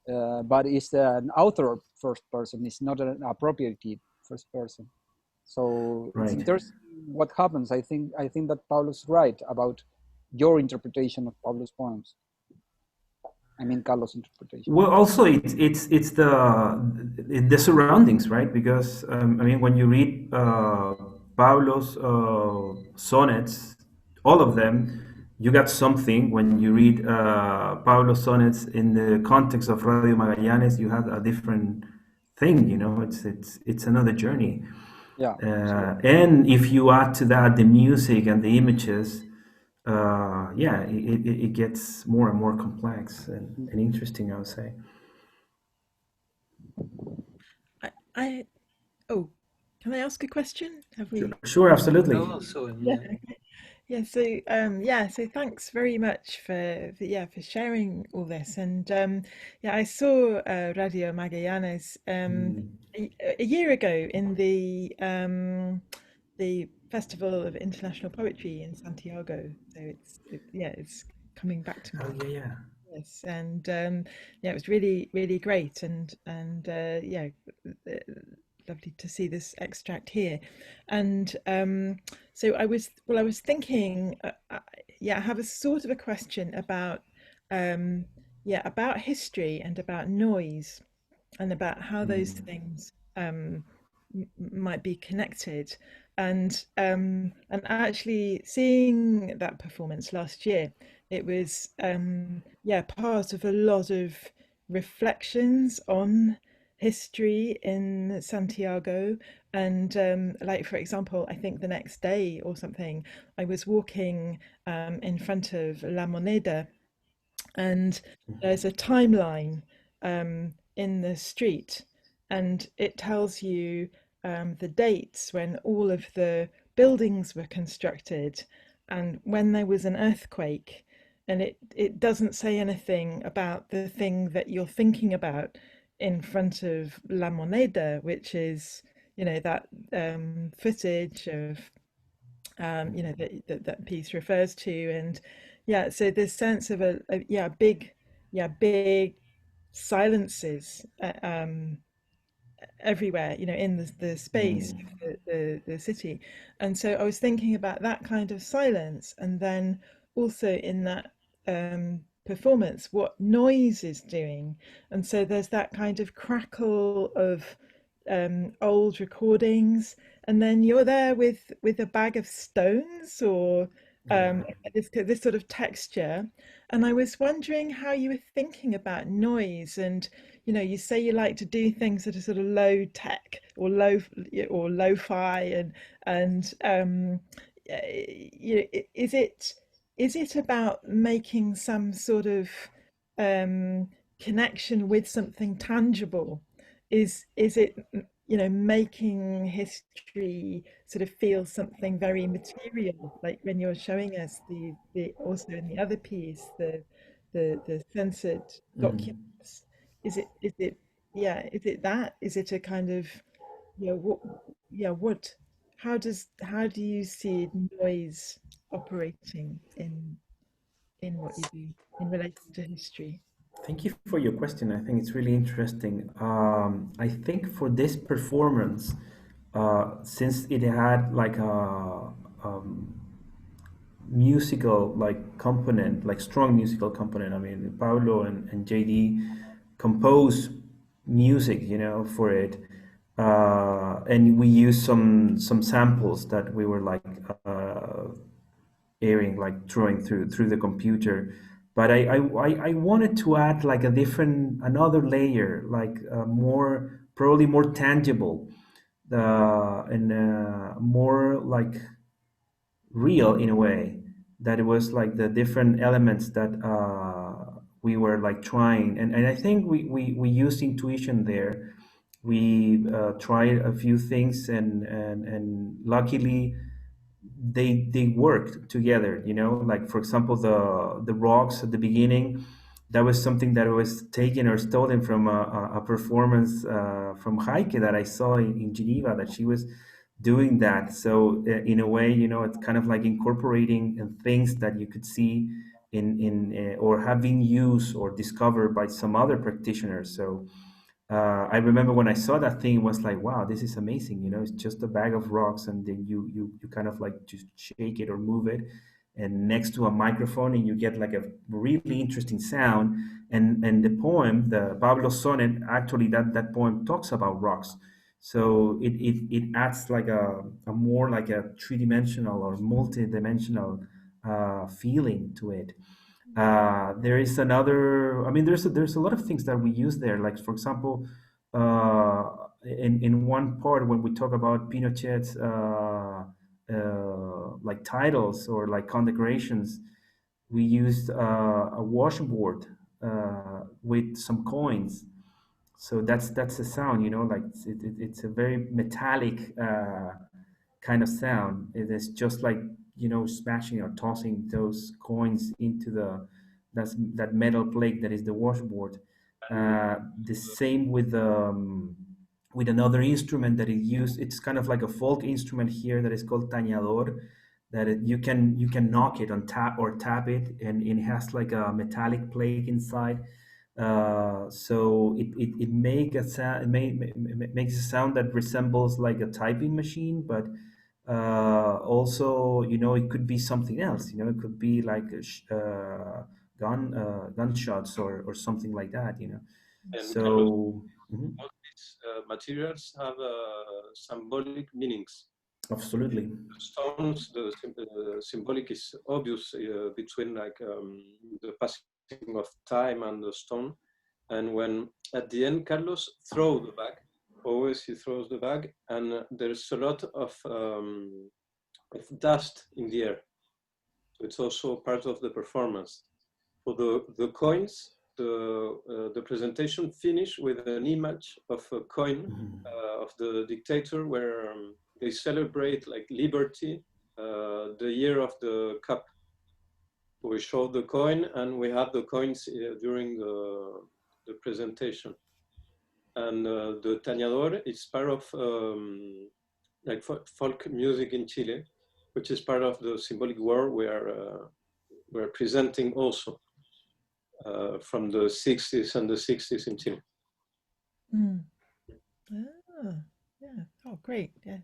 but it's an author first person. It's not an appropriative first person. So it's Right. interesting what happens. I think that Pablo's right about your interpretation of Pablo's poems. I mean, Carlos' interpretation. Well, also it's the surroundings, right? Because I mean, when you read Pablo's sonnets, all of them, you got something. When you read Pablo's sonnets in the context of Radio Magallanes, you have a different thing. You know, it's another journey. Yeah. And if you add to that the music and the images, yeah, it gets more and more complex and interesting, I would say. I oh, can I ask a question? Have we? Sure, absolutely. Oh, so Yeah. yeah. Okay. Yeah. So yeah. So thanks very much for sharing all this. And yeah, I saw Radio Magallanes a year ago in the Festival of International Poetry in Santiago. So it's coming back to me. Oh yeah. Yes, and yeah, it was really great, and yeah, lovely to see this extract here. And so I was thinking, yeah, I have a sort of a question about yeah, about history and about noise and about how those things might be connected. And actually seeing that performance last year, it was yeah, part of a lot of reflections on history in Santiago. And like, for example, I think the next day or something, I was walking in front of La Moneda, and there's a timeline in the street, and it tells you the dates when all of the buildings were constructed and when there was an earthquake. And it doesn't say anything about the thing that you're thinking about in front of La Moneda, which is, you know, that footage of you know, that piece refers to. And yeah, so this sense of a yeah, big silences everywhere, you know, in the space of the city. And so I was thinking about that kind of silence, and then also in that performance, what noise is doing. And so there's that kind of crackle of old recordings, and then you're there with a bag of stones, or this sort of texture. And I was wondering how you were thinking about noise. And you know, you say you like to do things that are sort of low tech or lo-fi, and you know, is it about making some sort of connection with something tangible? Is it, you know, making history sort of feel something very material, like when you're showing us the also in the other piece, the censored documents? Is it yeah, is it that, is it a kind of, yeah, what, yeah, what, how do you see noise operating in what you do in relation to history? Thank you for your question. I think it's really interesting. I think for this performance, since it had like a musical like component, like strong musical component. I mean, Pablo and JD compose music, you know, for it, and we use some samples that we were like airing, like throwing through the computer. But I wanted to add like a different, another layer, like more, probably more tangible, and more like real in a way, that it was like the different elements that we were like trying, and I think we used intuition there. We tried a few things, and luckily they worked together, you know, like for example the rocks at the beginning, that was something that was taken or stolen from a performance from Heike that I saw in Geneva, that she was doing that. So in a way, you know, it's kind of like incorporating things that you could see in or have been used or discovered by some other practitioners. So I remember when I saw that thing, it was like, wow, this is amazing. You know, it's just a bag of rocks, and then you kind of like just shake it or move it, and next to a microphone, and you get like a really interesting sound. And the poem, the Pablo sonnet, actually that poem talks about rocks. So it adds like a more like a three-dimensional or multi-dimensional feeling to it. There is another. I mean, there's a lot of things that we use there. Like for example, uh, in one part when we talk about Pinochet's like titles or like condecorations, we used a washboard with some coins. So that's the sound, you know, like it's a very metallic kind of sound. It is just like, you know, smashing or tossing those coins into that metal plate that is the washboard. The same with with another instrument that it used. It's kind of like a folk instrument here that is called tañador, that you can knock it on tap or tap it, and it has like a metallic plate inside. So it make a sound. Makes a sound that resembles like a typing machine, but also, it could be something else. It could be like gunshots or something like that. And Carlos, So. Mhm. all these materials have symbolic meanings. Absolutely. The stones, the symbolic is obvious between like the passing of time and the stone. And when at the end Carlos throw the bag, always he throws the bag, and there's a lot of dust in the air. So it's also part of the performance. For the coins, the presentation finished with an image of a coin of the dictator, where they celebrate like liberty, the year of the cup. We show the coin, and we have the coins during the presentation. And the tañador is part of like folk music in Chile, which is part of the symbolic war we're presenting also from the 60s and the 60s in Chile. Mm. Ah, yeah. Oh, great. Yeah.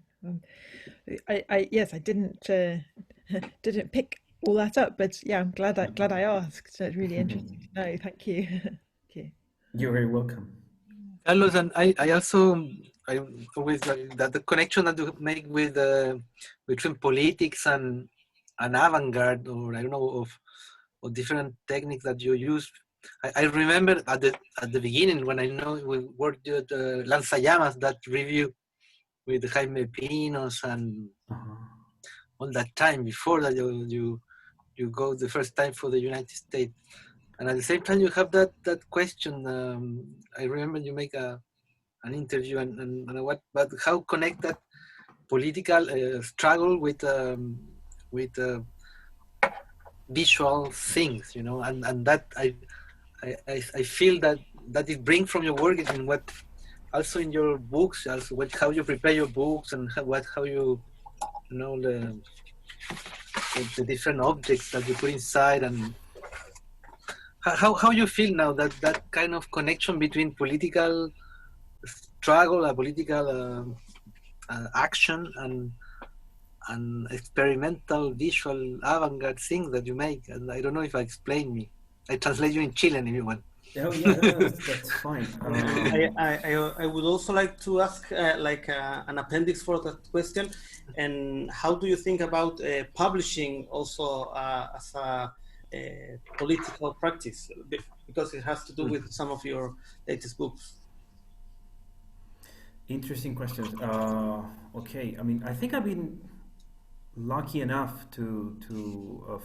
Yes, I didn't didn't pick all that up, but yeah, I'm glad I asked. So it's really interesting to know. Thank you. Thank you. You're very welcome. Carlos, and I also I always like that the connection that you make with between politics and avant-garde, or I don't know, of different techniques that you use. I remember at the beginning when I know we worked at Lanzallamas, that review with Jaime Pinos and all that time before that you go the first time for the United States, and at the same time you have that question. I remember you make an interview and what, but how connect that political struggle with visual things, and that I feel that it brings from your work in what also in your books, also how you prepare your books and how you the different objects that you put inside, and how you feel now that kind of connection between political struggle, a political action, and experimental visual avant-garde things that you make. And I don't know if I explain me. I translate you in Chilean if you want. Oh yeah, no, that's fine. I would also like to ask an appendix for that question. And how do you think about publishing also as a political practice? Because it has to do with some of your latest books. Interesting questions. Okay, I mean, I think I've been lucky enough to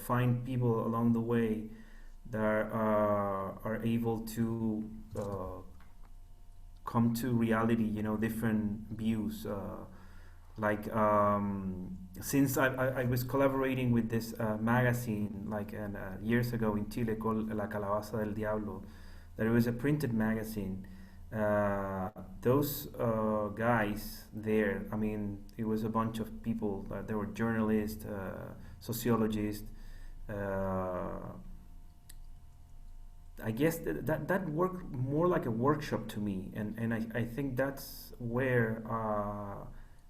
find people along the way that are able to come to reality, different views. Since I was collaborating with this magazine years ago in Chile called La Calabaza del Diablo, that it was a printed magazine. Those guys there, I mean, it was a bunch of people. There were journalists, sociologists. I guess that worked more like a workshop to me, and I think that's where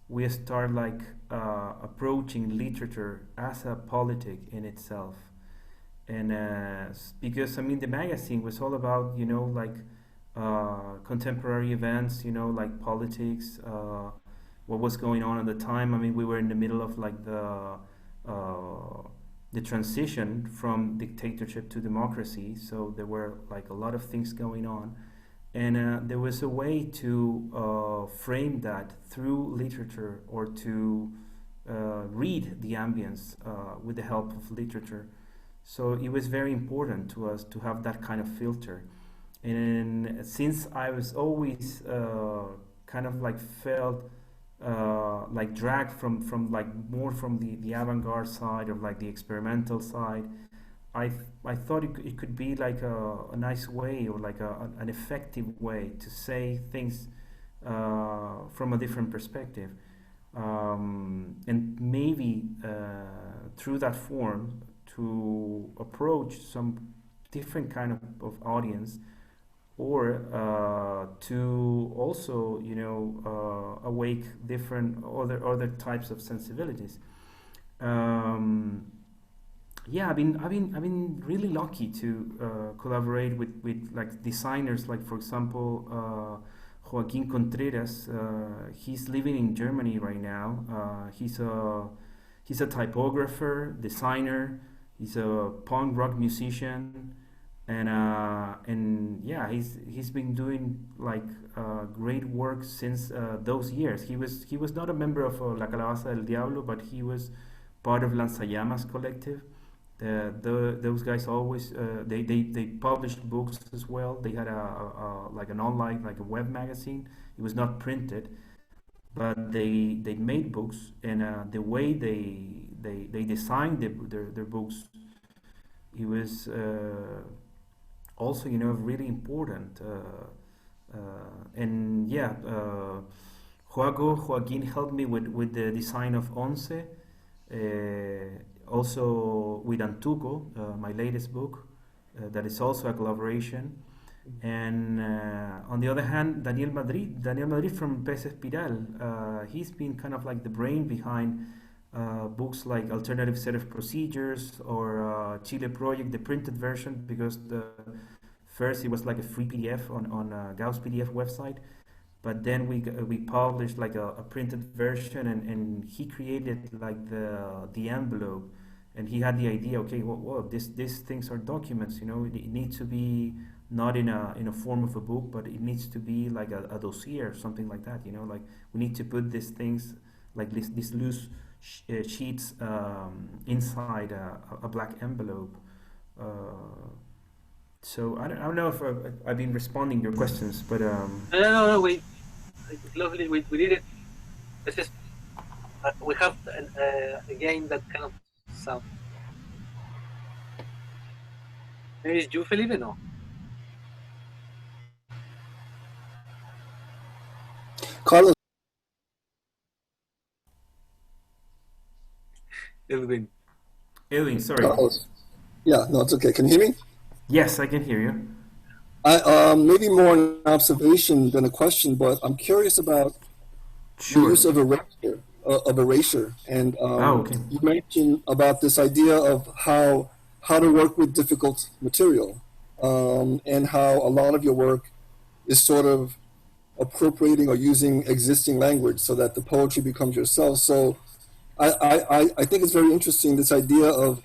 we start approaching literature as a politic in itself. And because I mean the magazine was all about contemporary events, like politics, what was going on at the time. I mean, we were in the middle of the transition from dictatorship to democracy, so there were a lot of things going on, and there was a way to frame that through literature, or to read the ambience with the help of literature. So it was very important to us to have that kind of filter. And since I was always kind of felt dragged from more from the avant-garde side, or the experimental side, I thought it could be a nice way, or an effective way to say things from a different perspective. And maybe through that form to approach some different kind of audience, or to also, awake different other types of sensibilities. um, yeah, I've been really lucky to collaborate with like designers, like for example, Joaquin Contreras. He's living in Germany right now. He's a typographer, designer. He's a punk rock musician, and yeah, he's been doing like great work since those years. He was not a member of La Calabaza del Diablo, but he was part of Lanzallamas collective. Those guys always they published books as well. They had a like an online, like a web magazine. It was not printed, but they made books, and the way they designed their books, it was also, really important. And yeah, Joaquin helped me with the design of Once, also with Antuco, my latest book, that is also a collaboration. And on the other hand, Daniel Madrid from Pez Espiral, he's been kind of like the brain behind books like Alternative Set of Procedures, or Chile Project, the printed version, because first it was like a free PDF on Gauss PDF website, but then we published like a printed version, and he created like the envelope, and he had the idea, okay, well, these things are documents, it needs to be not in a form of a book, but it needs to be like a dossier or something like that, like we need to put these things, like these loose sheets, inside a black envelope. So I don't know if I've been responding your questions, but No, it's lovely. We did it. This is we have again that kind of sound. Maybe it's you, Felipe? No. Carlos. Edwin. Edwin, sorry. Carlos. Yeah, no, it's okay. Can you hear me? Yes, I can hear you. Maybe more an observation than a question, but I'm curious about the Sure. use of erasure. And Okay. you mentioned about this idea of how to work with difficult material, and how a lot of your work is sort of appropriating or using existing language so that the poetry becomes yourself. So I think it's very interesting, this idea of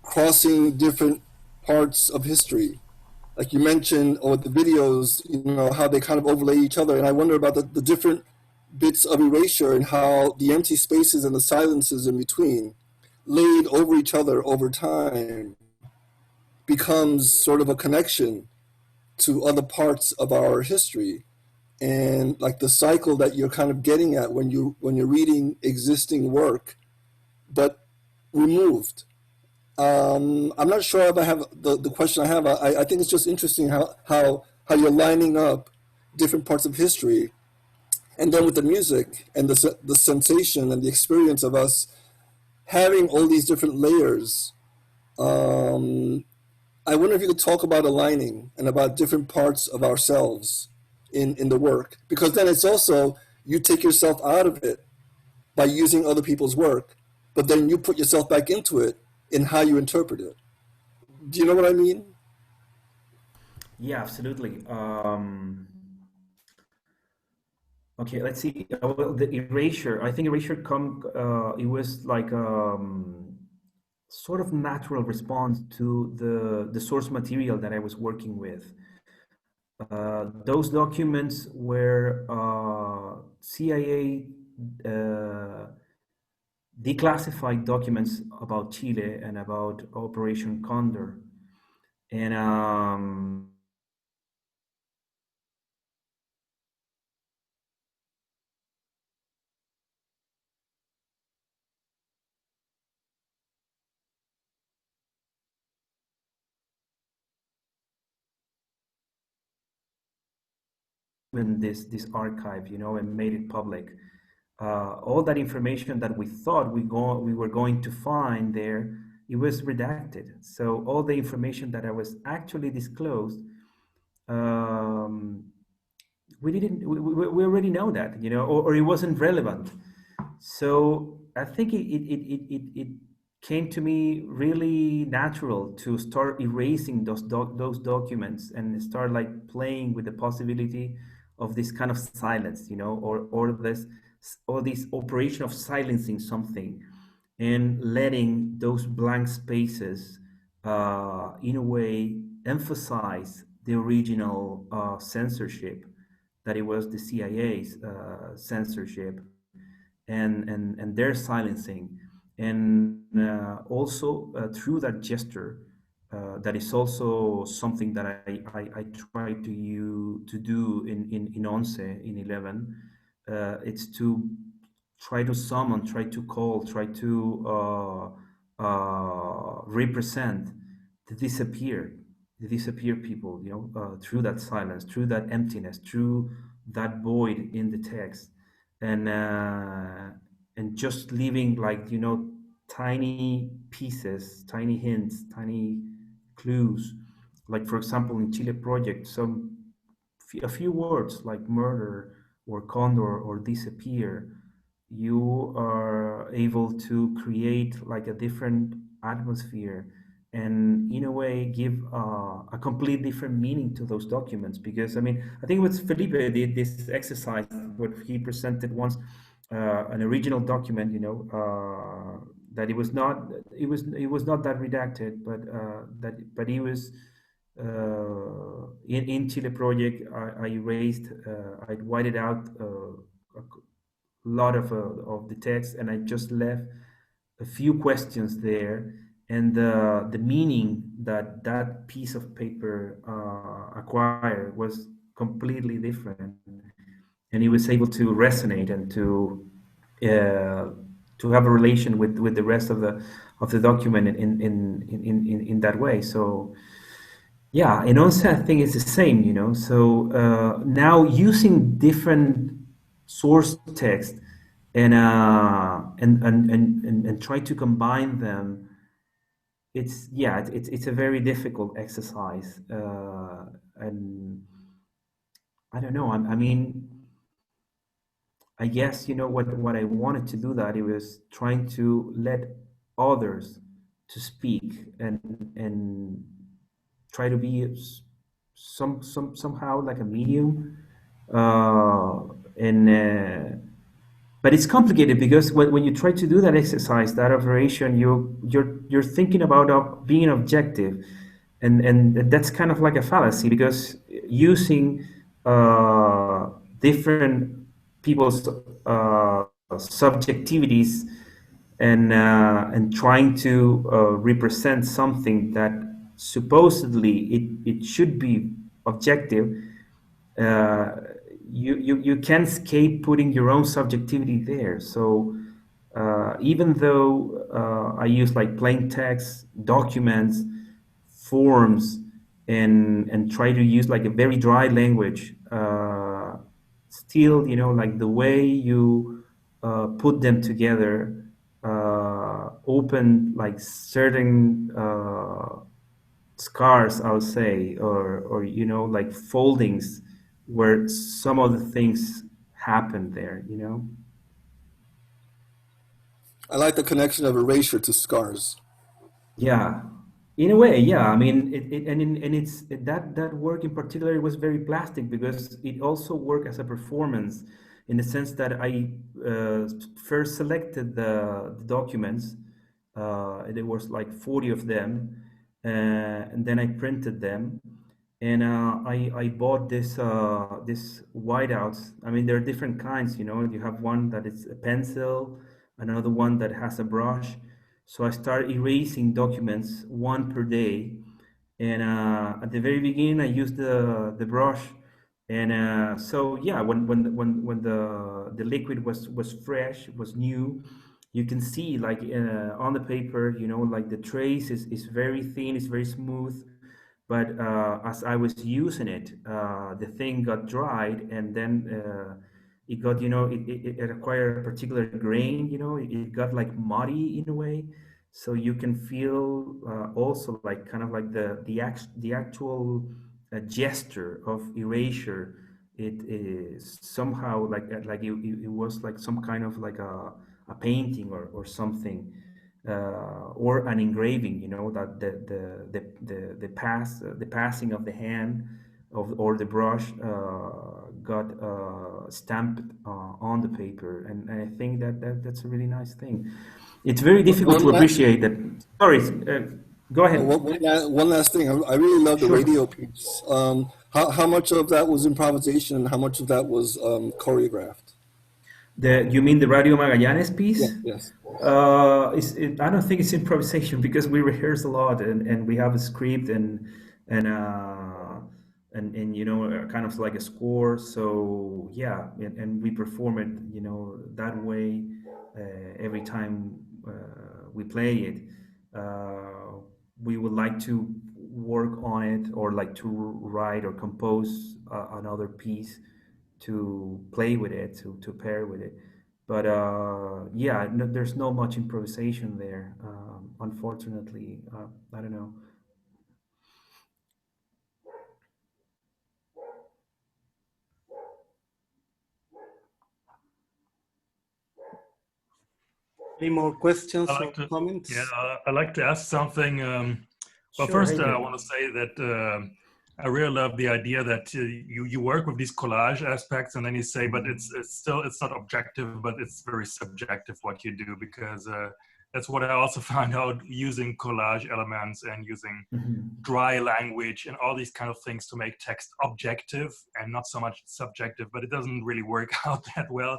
crossing different parts of history. Like you mentioned, or the videos, how they kind of overlay each other. And I wonder about the different bits of erasure and how the empty spaces and the silences in between, laid over each other over time, becomes sort of a connection to other parts of our history. And like the cycle that you're kind of getting at when you're reading existing work, but removed. I'm not sure if I have the question I have. I think it's just interesting how you're lining up different parts of history, and then with the music and the sensation and the experience of us having all these different layers. Um, I wonder if you could talk about aligning and about different parts of ourselves in the work, because then it's also, you take yourself out of it by using other people's work, but then you put yourself back into it in how you interpret it. Do you know what I mean? Yeah, absolutely. Okay, let's see. Well, the erasure. I think erasure come. It was like sort of natural response to the source material that I was working with. Those documents were CIA declassified documents about Chile and about Operation Condor, and this archive, and made it public. All that information that we thought we were going to find there, it was redacted. So all the information that I was actually disclosed, um, we already know that, or it wasn't relevant. So I think it came to me really natural to start erasing those documents and start like playing with the possibility of this kind of silence, or this operation of silencing something and letting those blank spaces, in a way, emphasize the original censorship, that it was the CIA's censorship, and their silencing, and also through that gesture, that is also something that I try to do in Once, in 11. It's to try to summon, try to call, try to represent the disappear people, through that silence, through that emptiness, through that void in the text, and just leaving, like, tiny pieces, tiny hints, tiny clues. Like, for example, in Chile Project, a few words like murder or condor or disappear, you are able to create like a different atmosphere, and in a way give a complete different meaning to those documents. Because, I mean, I think what Felipe did this exercise, what he presented once, an original document, that it was not that redacted, but he was, in Chile Project, I erased, I whited out a lot of the text, and I just left a few questions there, and the meaning that that piece of paper acquired was completely different, and he was able to resonate and uh, to have a relation with the rest of the document in that way. So yeah, in Once, I think it's the same, So now using different source text, and try to combine them, it's a very difficult exercise, and I don't know. I mean, I guess, what I wanted to do, that it was trying to let others to speak, and try to be somehow like a medium, uh, and but it's complicated, because when you try to do that exercise, that operation, you're thinking about being objective, and that's kind of like a fallacy, because using different people's subjectivities, and trying to represent something that supposedly it should be objective, uh, you can't escape putting your own subjectivity there. So even though I use like plain text, documents, forms, and try to use like a very dry language, still, like the way you put them together, open like certain scars, I would say, or like foldings, where some of the things happen there. I like the connection of erasure to scars. Yeah, in a way, yeah. I mean, and that work in particular was very plastic, because it also worked as a performance, in the sense that I first selected the documents. There was like 40 of them, and then I printed them, and I bought this whiteouts. I mean, there are different kinds. You have one that is a pencil, another one that has a brush. So I started erasing documents one per day, and at the very beginning I used the brush, and so yeah, when the liquid was fresh, was new, you can see like on the paper, like the trace is very thin, it's very smooth, But as I was using it, the thing got dried, and then it got, it acquired a particular grain, it got like muddy in a way. So you can feel also like kind of like the actual gesture of erasure. It is somehow like it was like some kind of like a painting or something, or an engraving, that the passing of the hand or the brush got stamped on the paper, and I think that's a really nice thing. It's very difficult One to last, appreciate that. Sorry, go ahead. one last thing. I really love the Sure. radio piece. How much of that was improvisation and how much of that was choreographed? You mean the Radio Magallanes Yeah, piece? yes. I don't think it's improvisation because we rehearse a lot, and we have a script and uh, and kind of like a score. So yeah, and we perform it that way every time we play it. Uh, we would like to work on it, or like to write or compose another piece to play with it, to pair with it. But yeah, no, there's no much improvisation there, unfortunately. I don't know. Any more questions I or like to, yeah, comments? I like to ask something. Well, Sure, first, I Adrian. want to say that I really love the idea that you work with these collage aspects, and then you say, but it's not objective, but it's very subjective what you do, because that's what I also found out using collage elements and using dry language and all these kind of things to make text objective and not so much subjective. But it doesn't really work out that well.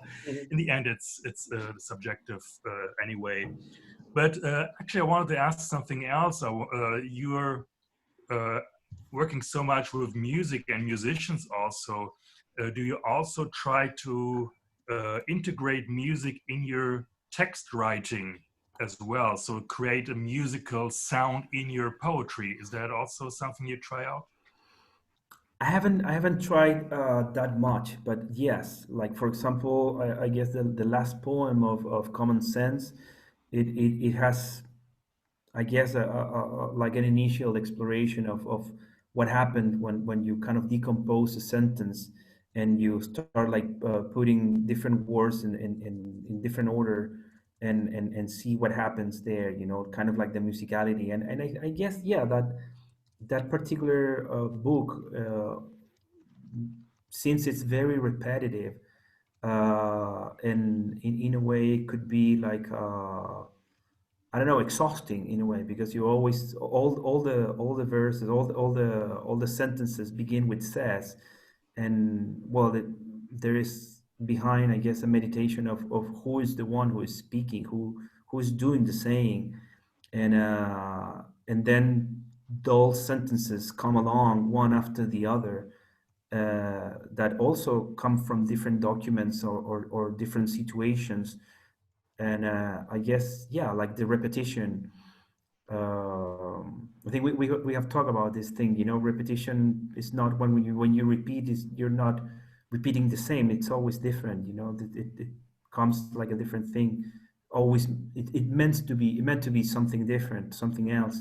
In the end, it's subjective anyway. But actually, I wanted to ask something else. You're working so much with music and musicians also. Do you also try to integrate music in your text writing as well? So create a musical sound in your poetry. Is that also something you try out? I haven't tried that much, but yes, like for example, I guess the last poem of Common Sense, it has, I guess, like an initial exploration of what happened when you kind of decompose a sentence and you start like putting different words in different order, and see what happens there, kind of like the musicality. And I guess, yeah, that particular book, since it's very repetitive, and in a way it could be like I don't know, exhausting in a way, because you always all the verses, all the sentences begin with says, and well, there is behind, I guess, a meditation of who is the one who is speaking, who is doing the saying, and then those sentences come along one after the other, that also come from different documents or different situations. And I guess, yeah, like the repetition. I think we have talked about this thing. Repetition is not when you repeat, is you're not repeating the same. It's always different. It comes like a different thing. Always, it meant to be something different, something else.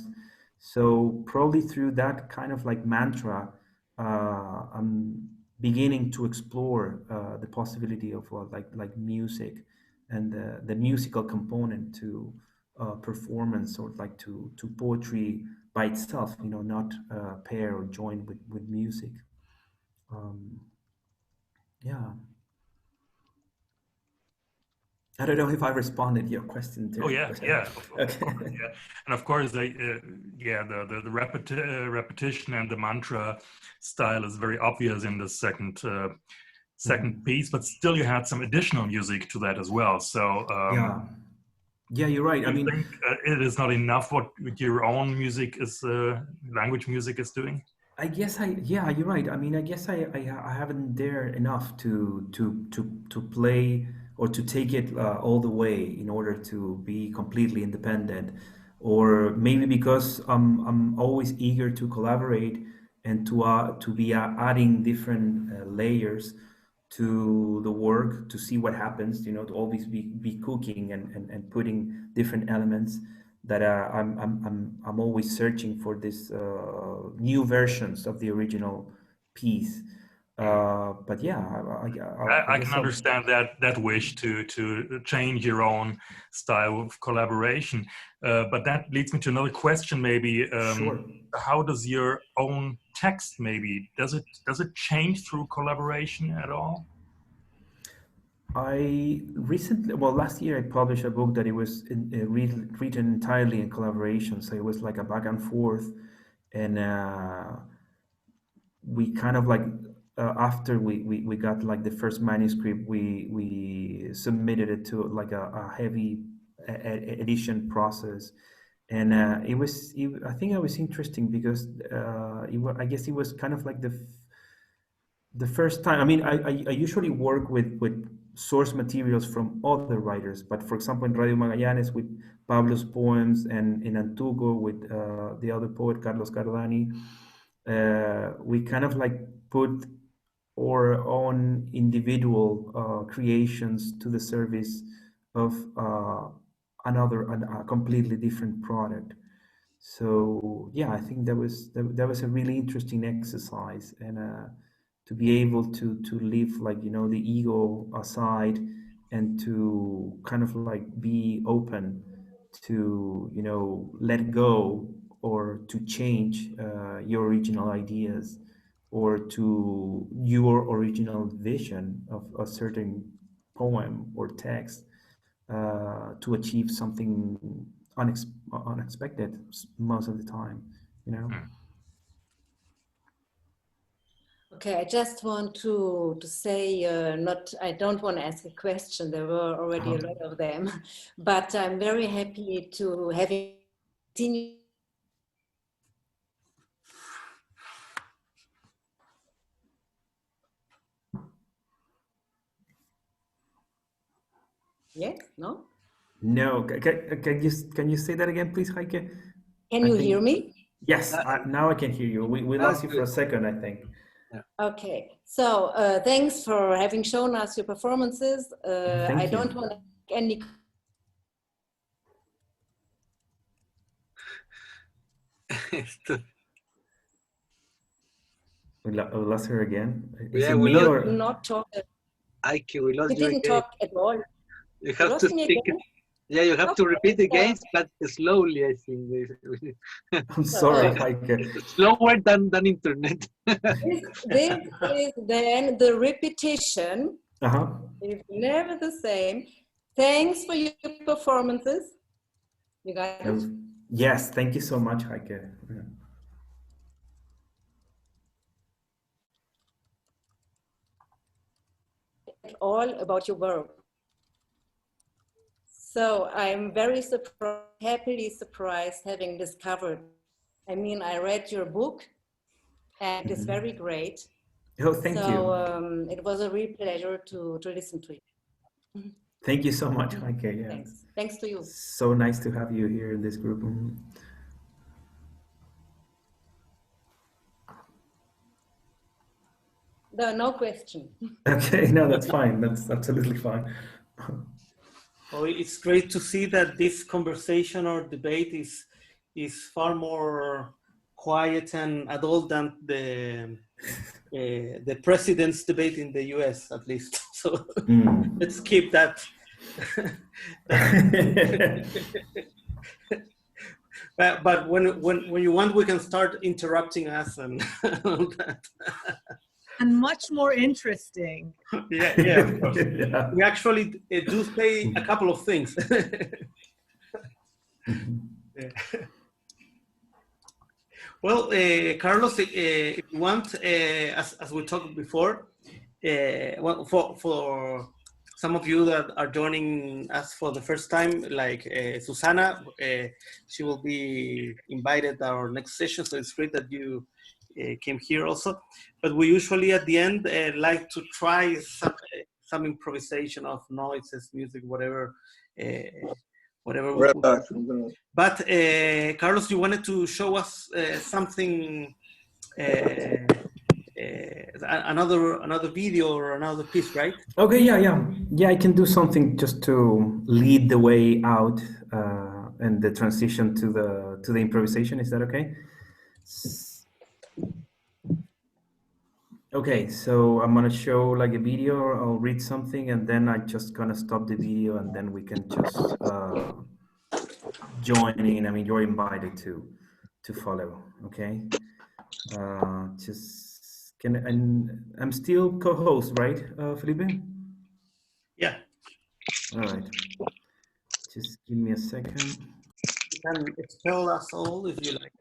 So probably through that kind of like mantra, I'm beginning to explore the possibility of like music and the musical component to performance, or like to poetry by itself, not pair or join with music. Um, yeah, I don't know if I responded to your question Oh there, yeah, but yeah, of okay. course, yeah, and of course, yeah, the repetition and the mantra style is very obvious in the second piece, but still you had some additional music to that as well. So Yeah, yeah, you're right. do I you mean, think it is not enough what your own music is, language music is doing? I guess yeah, you're right. I mean, I guess I haven't dared enough to play or to take it all the way in order to be completely independent, or maybe because I'm always eager to collaborate and to be adding different layers to the work to see what happens, to always be cooking and putting different elements that I'm always searching for this new versions of the original piece. But yeah, I I guess can I'll, understand that wish to change your own style of collaboration. But that leads me to another question. Maybe sure. how does your own text does it change through collaboration at all? Last year I published a book that it was written entirely in collaboration. So it was like a back and forth, and we kind of like after we got like the first manuscript, we submitted it to like a heavy edition process, and I think it was interesting because I guess it was kind of like the first time. I mean, I usually work with source materials from other writers, but for example, in Radio Magallanes with Pablo's poems, and in Antuco with the other poet Carlos Cardani, we kind of like put our own individual creations to the service of a completely different product. So yeah, I think that was a really interesting exercise, and to be able to leave, like, the ego aside, and to kind of like be open to, let go, or to change your original ideas, or to your original vision of a certain poem or text, to achieve something unexpected most of the time. Okay, I just want to say, I don't want to ask a question. There were already a lot of them, but I'm very happy to having seen you. Yes? No? No, can you say that again, please, Heike? Can you hear me? Yes, now I can hear you. We lost you for a second, I think. Okay, so thanks for having shown us your performances. I don't want to make any. We lost her again. Is Yeah, it we me lost. or Not talk. Ike, we lost You you didn't again. talk at all. You have to speak. Yeah, you have to repeat again, but slowly, I think. I'm sorry, Heike. Slower than internet. This is then the repetition. Uh-huh. It's never the same. Thanks for your performances. You got it? Yes, thank you so much, Heike. Yeah. All about your work. So I'm very happily surprised having discovered. I mean, I read your book, and it's very great. Oh, thank you. So it was a real pleasure to listen to you. Thank you so much, Heike. Yeah. Thanks to you. So nice to have you here in this group. No question. Okay, no, that's fine. That's absolutely fine. Oh, it's great to see that this conversation or debate is far more quiet and adult than the president's debate in the U.S. at least. So let's keep that. But when you want, we can start interrupting us and all that. And much more interesting. Yeah, of course. Yeah. We actually do say a couple of things. Yeah. Well, Carlos, if you want, as we talked before, well, for some of you that are joining us for the first time, like Susana, she will be invited to our next session, so it's great that you came here also. But we usually at the end like to try some improvisation of noises, music, whatever, whatever. Right back. But Carlos, you wanted to show us something, another video or another piece, right? Okay, yeah. I can do something just to lead the way out and the transition to the improvisation. Is that okay? Okay, so I'm gonna show like a video, or I'll read something, and then I just gonna stop the video, and then we can just join in. I mean, you're invited to follow. Okay, just can, and I'm still co-host, right, Felipe? Yeah. All right. Just give me a second. You can expel us all if you like.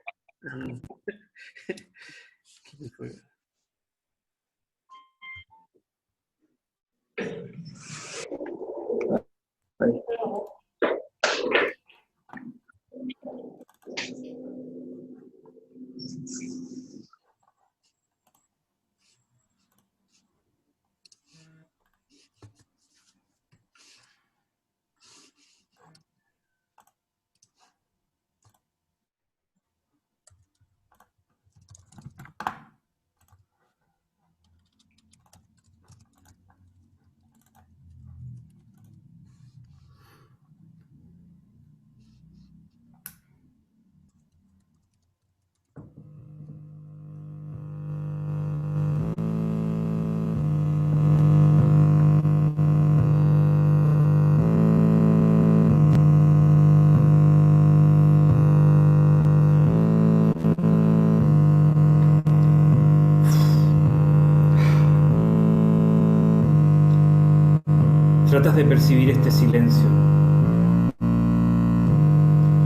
Tratas de percibir este silencio.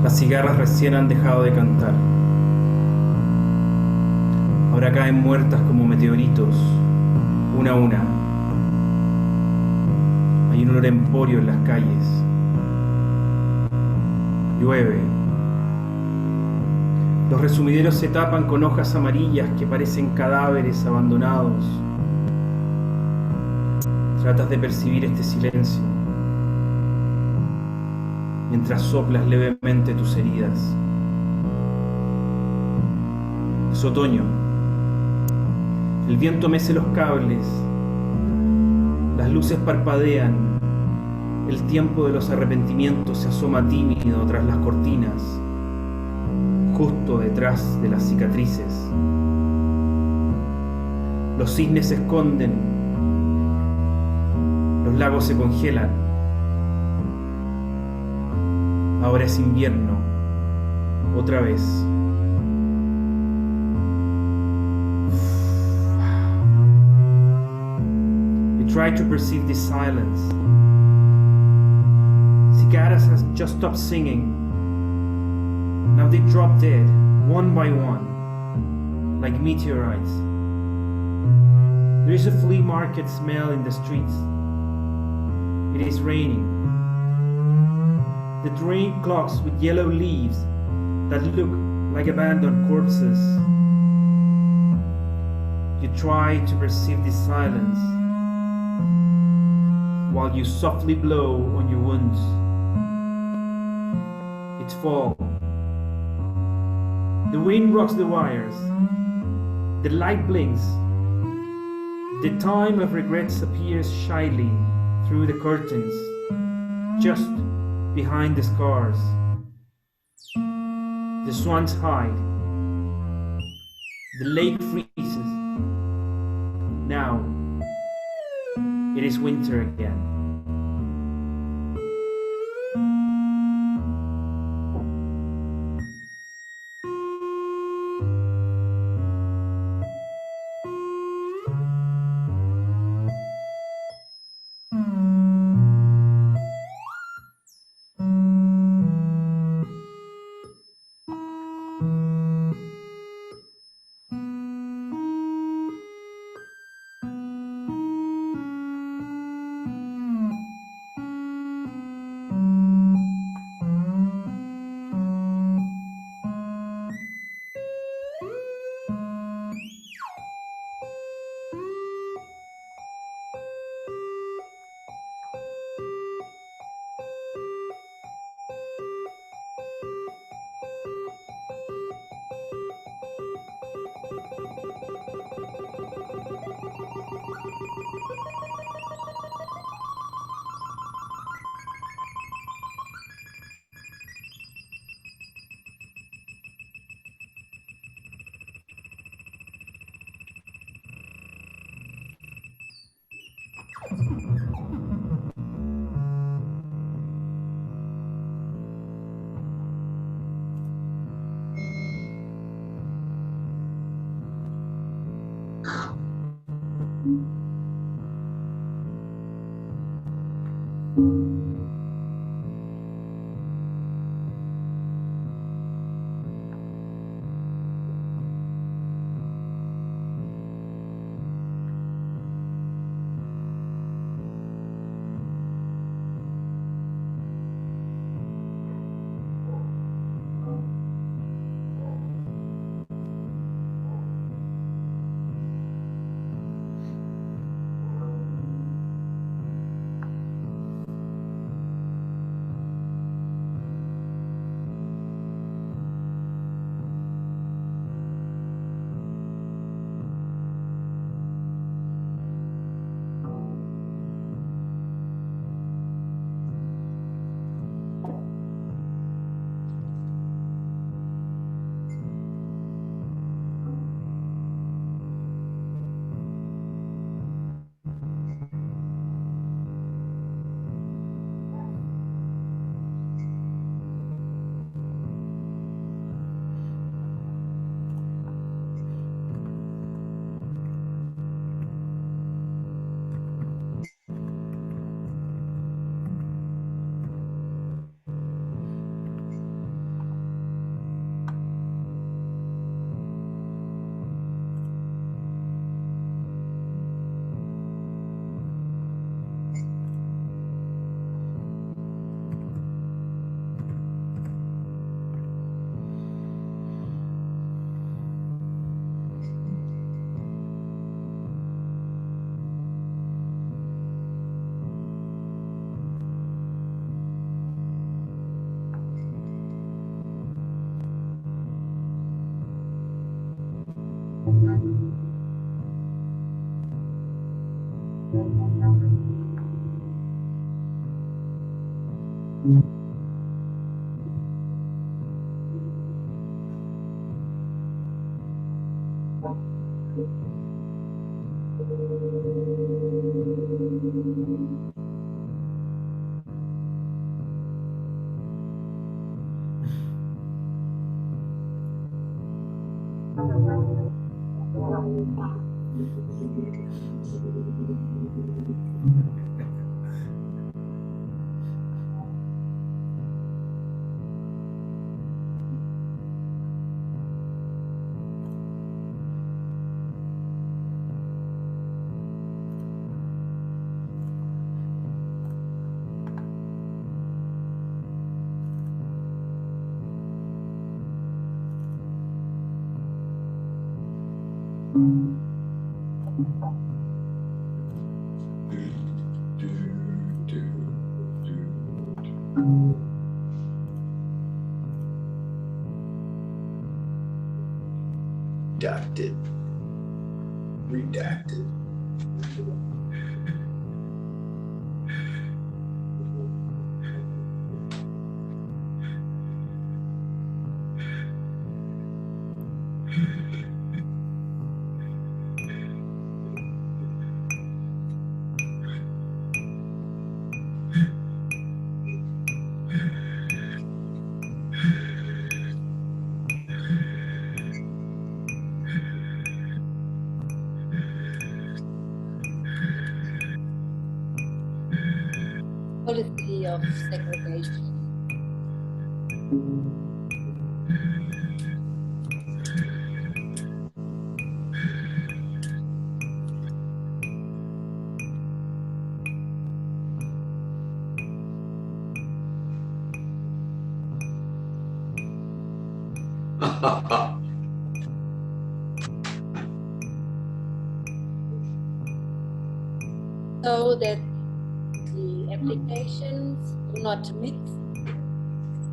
Las cigarras recién han dejado de cantar. Ahora caen muertas como meteoritos, una a una. Hay un olor a emporio en las calles. Llueve. Los resumideros se tapan con hojas amarillas que parecen cadáveres abandonados. Tratas de percibir este silencio mientras soplas levemente tus heridas. Es otoño. El viento mece los cables. Las luces parpadean. El tiempo de los arrepentimientos se asoma tímido tras las cortinas, justo detrás de las cicatrices. Los cisnes se esconden. Los lagos se congelan. Ahora es invierno. Otra vez. You try to perceive this silence. Cicadas has just stopped singing. Now they drop dead, one by one, like meteorites. There is a flea market smell in the streets. It is raining. The train clocks with yellow leaves that look like abandoned corpses. You try to perceive this silence while you softly blow on your wounds. It's fall. The wind rocks the wires. The light blinks. The time of regrets appears shyly through the curtains, just behind the scars. The swans hide. The lake freezes. Now it is winter again. Redacted. Redacted. Policy of segregation. So that the applications do not mix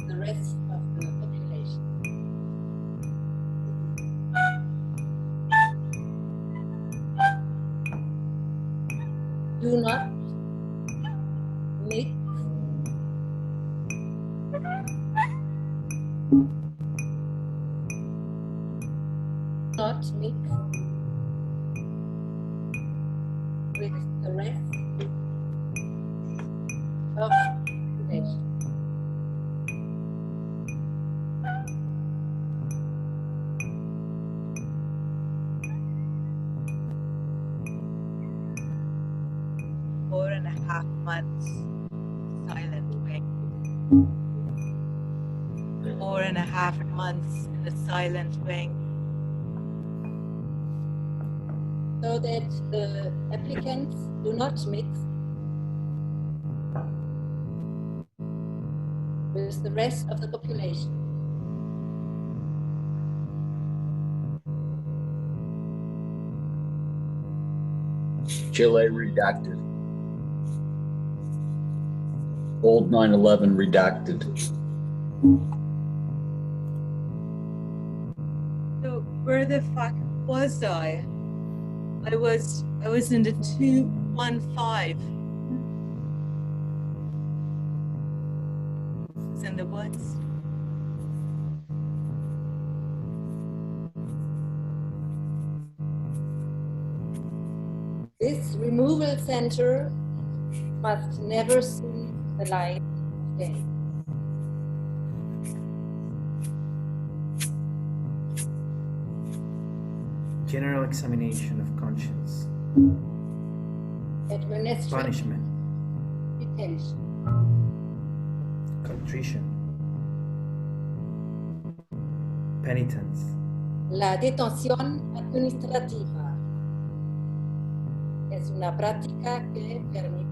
the rest of the population. do not mix with the rest of the nation. Four and a half months silent wing. 4.5 months in the silent wing. So that the applicants do not mix with the rest of the population. Chile redacted. Old 9/11 redacted. So where the fuck was I? I was in the 215. I was in the woods. This removal center must never see the light of day. General examination of conscience. Administration. Punishment. Detention. Contrition. Penitence. La detención administrativa es una práctica que permite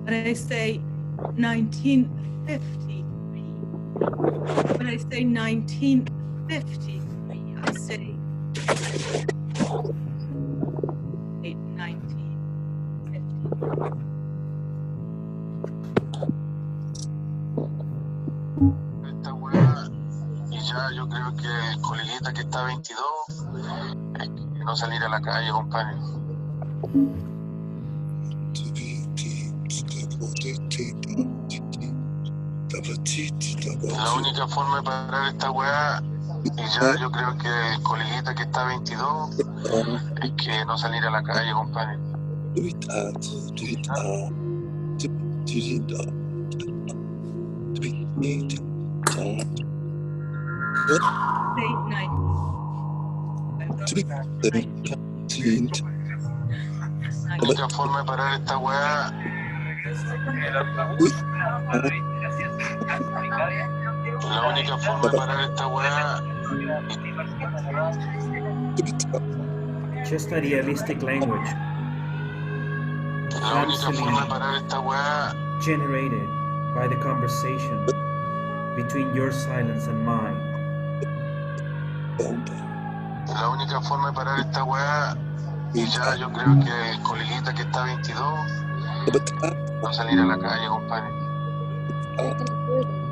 When I say 1953, when I say 1953, I say 1950. Esta hueá, y ya yo creo que el coleguita que está 22 es que no salir a la calle, compadre. La única forma de parar esta weá, y ya yo creo que el coleguita que está 22 es que no salir a la calle, compadre. La única forma de parar esta weá. La única forma de parar esta weá. Just a realistic language. La única forma de parar esta weá. Generated by the conversation between your silence and mine. La única forma de parar esta weá. Y ya yo creo que el coleguita que está 22 no salir a la calle, compadre.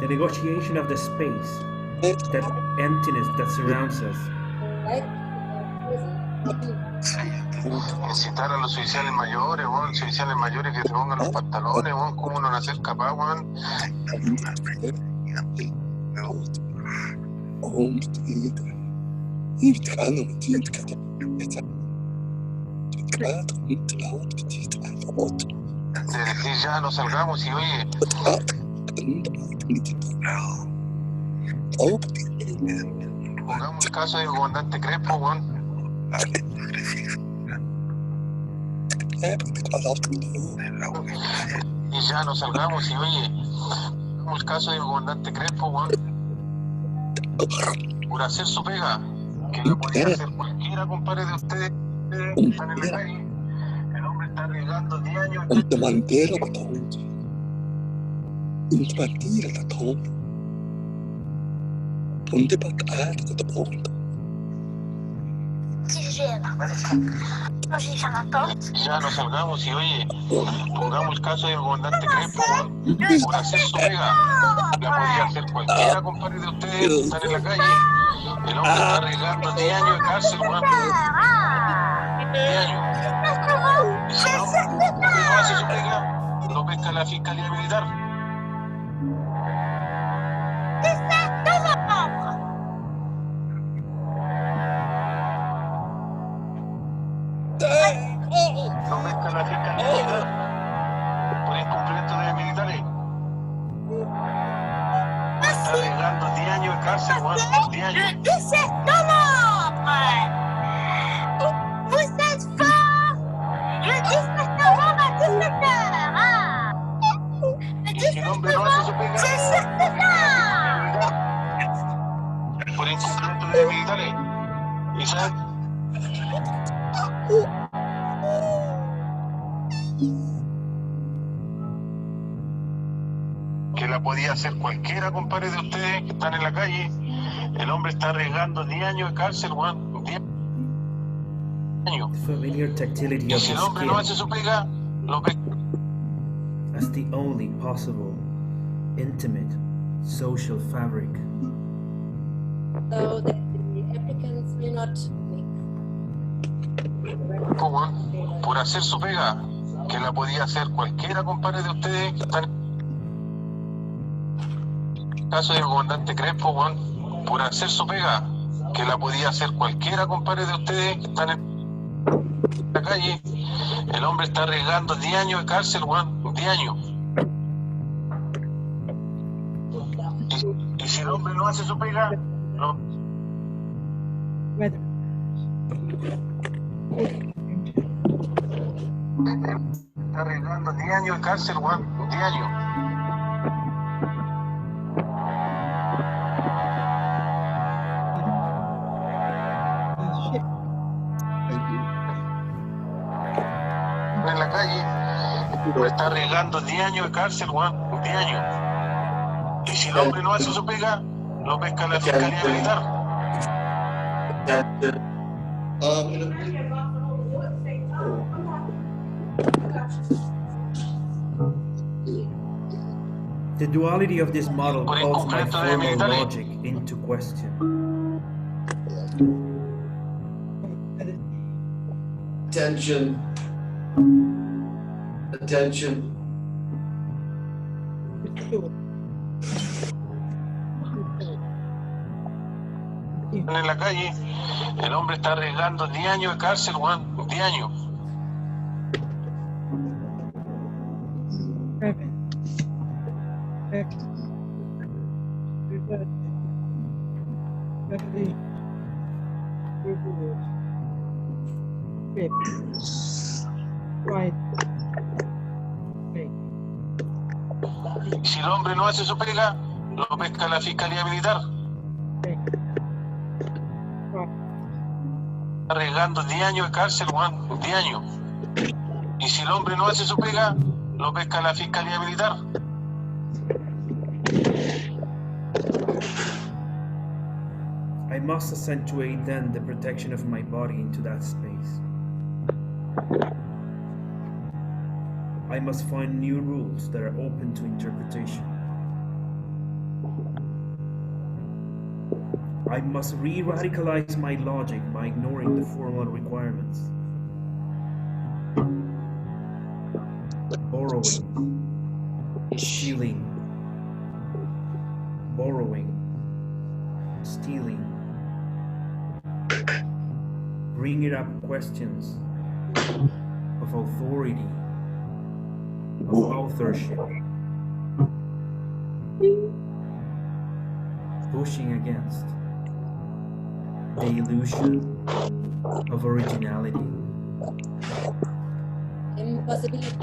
The negotiation of the space, that emptiness that surrounds us. Incitar a los oficiales mayores, oficiales mayores que se pongan los pantalones, cómo no nacer capaz, de decir ya no salgamos y oye, pongamos el caso del comandante Crespo, y ya no salgamos y oye, pongamos el caso del comandante Crespo, por hacer su pega, que la podía hacer cualquiera, compadre, de ustedes que están en la calle. El hombre está arriesgando 10 años. Ya no salgamos y oye, pongamos el caso del comandante Crespo, por hacer su pega, la podía hacer cualquiera, compadre, de ustedes que están en la calle. El hombre está arriesgando 10 años de cárcel, weón. 10 años. Y si no hace su pega, lo pesca la Fiscalía Militar. Lo pesca la Fiscalía Militar por incumplimiento de militares. Está arriesgando 10 años de cárcel, weón. 10 años. Y si el hombre no hace su pega, lo pesca la Fiscalía Militar por incumplimiento de militares. ¿Y sabe? Que la podía hacer cualquiera, compadre, de ustedes que están en la calle. El hombre está arriesgando 10 años de cárcel, weón. 10 años. Familiar tactility Y of si the el hombre no skin hace su pega, lo pesca. as the only possible intimate social fabric. So that the applicants will not Por hacer su pega, que la podía hacer cualquiera, compadre, de ustedes que están en el caso del comandante Crespo, weón. Por hacer su pega, que la podía hacer cualquiera, compadre, de ustedes que están en la calle. El hombre está arriesgando 10 años de cárcel, weón. 10 años. Y si el hombre no hace su pega, no. Está arriesgando 10 años de cárcel, weón. 10 años. En la calle, pero está arriesgando 10 años de cárcel, weón. 10 años. Y si el hombre no hace su pega, lo pesca la Fiscalía Militar. The duality of this model Por calls my incumplimiento de formal militares. logic into question. Attention. Attention. En la calle, el hombre está arriesgando 10 años de cárcel, weón. 10 años. Y si el hombre no hace su pega, lo pesca la Fiscalía Militar. Está arriesgando 10 años de cárcel, weón. 10 años. Y si el hombre no hace su pega, lo pesca la Fiscalía Militar. I must accentuate then the protection of my body into that space. I must find new rules that are open to interpretation. I must re-radicalize my logic by ignoring the formal requirements. Borrowing, stealing, borrowing, stealing, bringing up questions of authority, of authorship, pushing against the illusion of originality. Impossibility.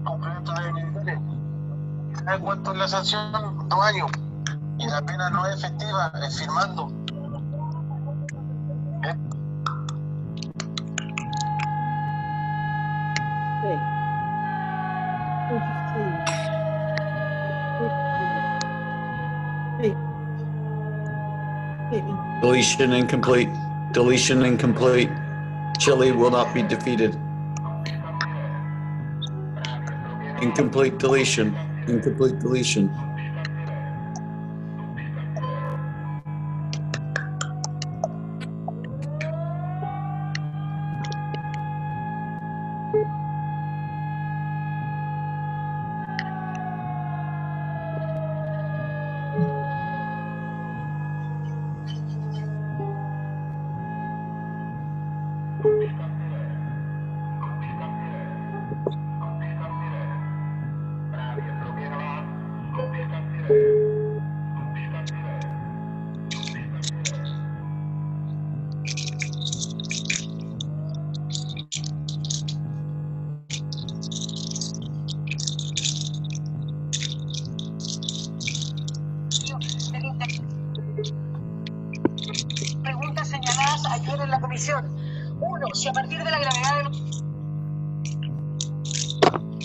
Complemento de militares. ¿Sabe cuánto es la sanción? 2 años. Y la pena no es efectiva, es firmando. Deletion incomplete. Deletion incomplete. Chile will not be defeated. Incomplete deletion. Incomplete deletion. Preguntas señaladas ayer en la comisión. Uno, si a partir de la gravedad del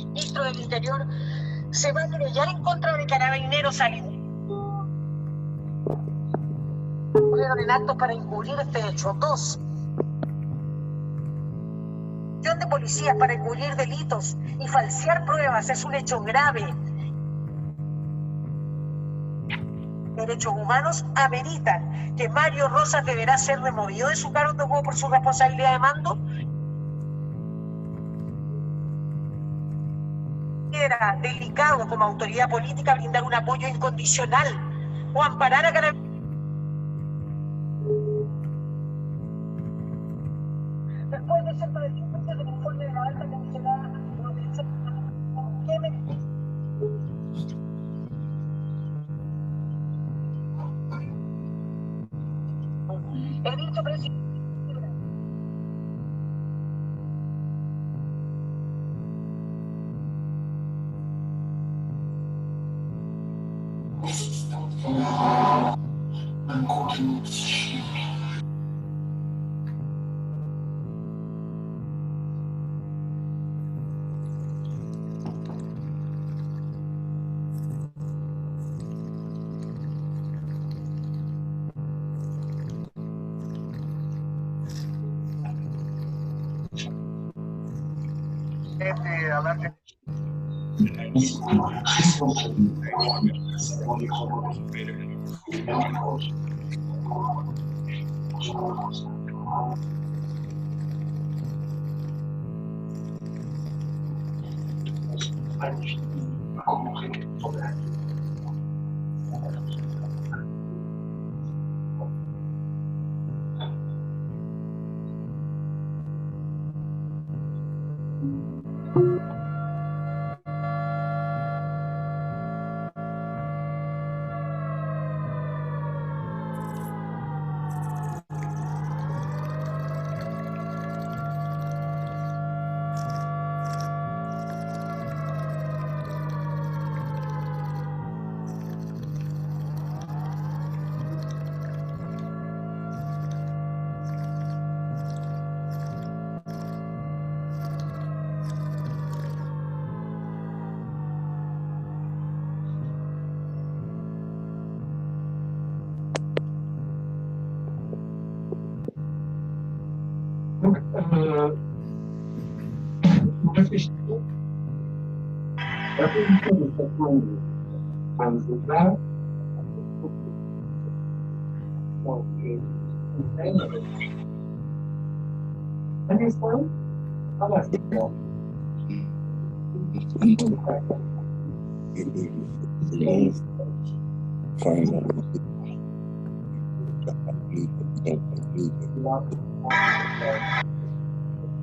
ministro del Interior se va a querellar en contra de carabineros en actos para encubrir este hecho. Dos, de policías para encubrir delitos y falsear pruebas es un hecho grave. Derechos humanos ameritan que Mario Rosas deberá ser removido de su cargo por su responsabilidad de mando. Era delicado como autoridad política brindar un apoyo incondicional o amparar a carabineros. Después de cerca de 5 meses del informe de la alta comisionada, el dicho presidente hablar de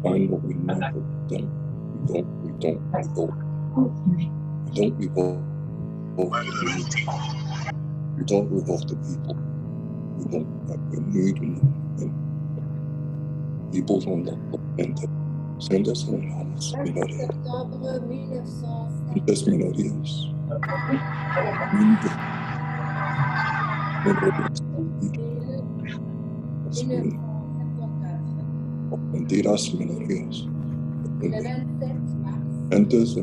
Find what we know, but we don't revolt. We don't revolt the people. We don't revolt the people. We don't. We need and people don't entiende. Sendas hermanas minorías. Muchas minorías. Mentiras minorías. Antes de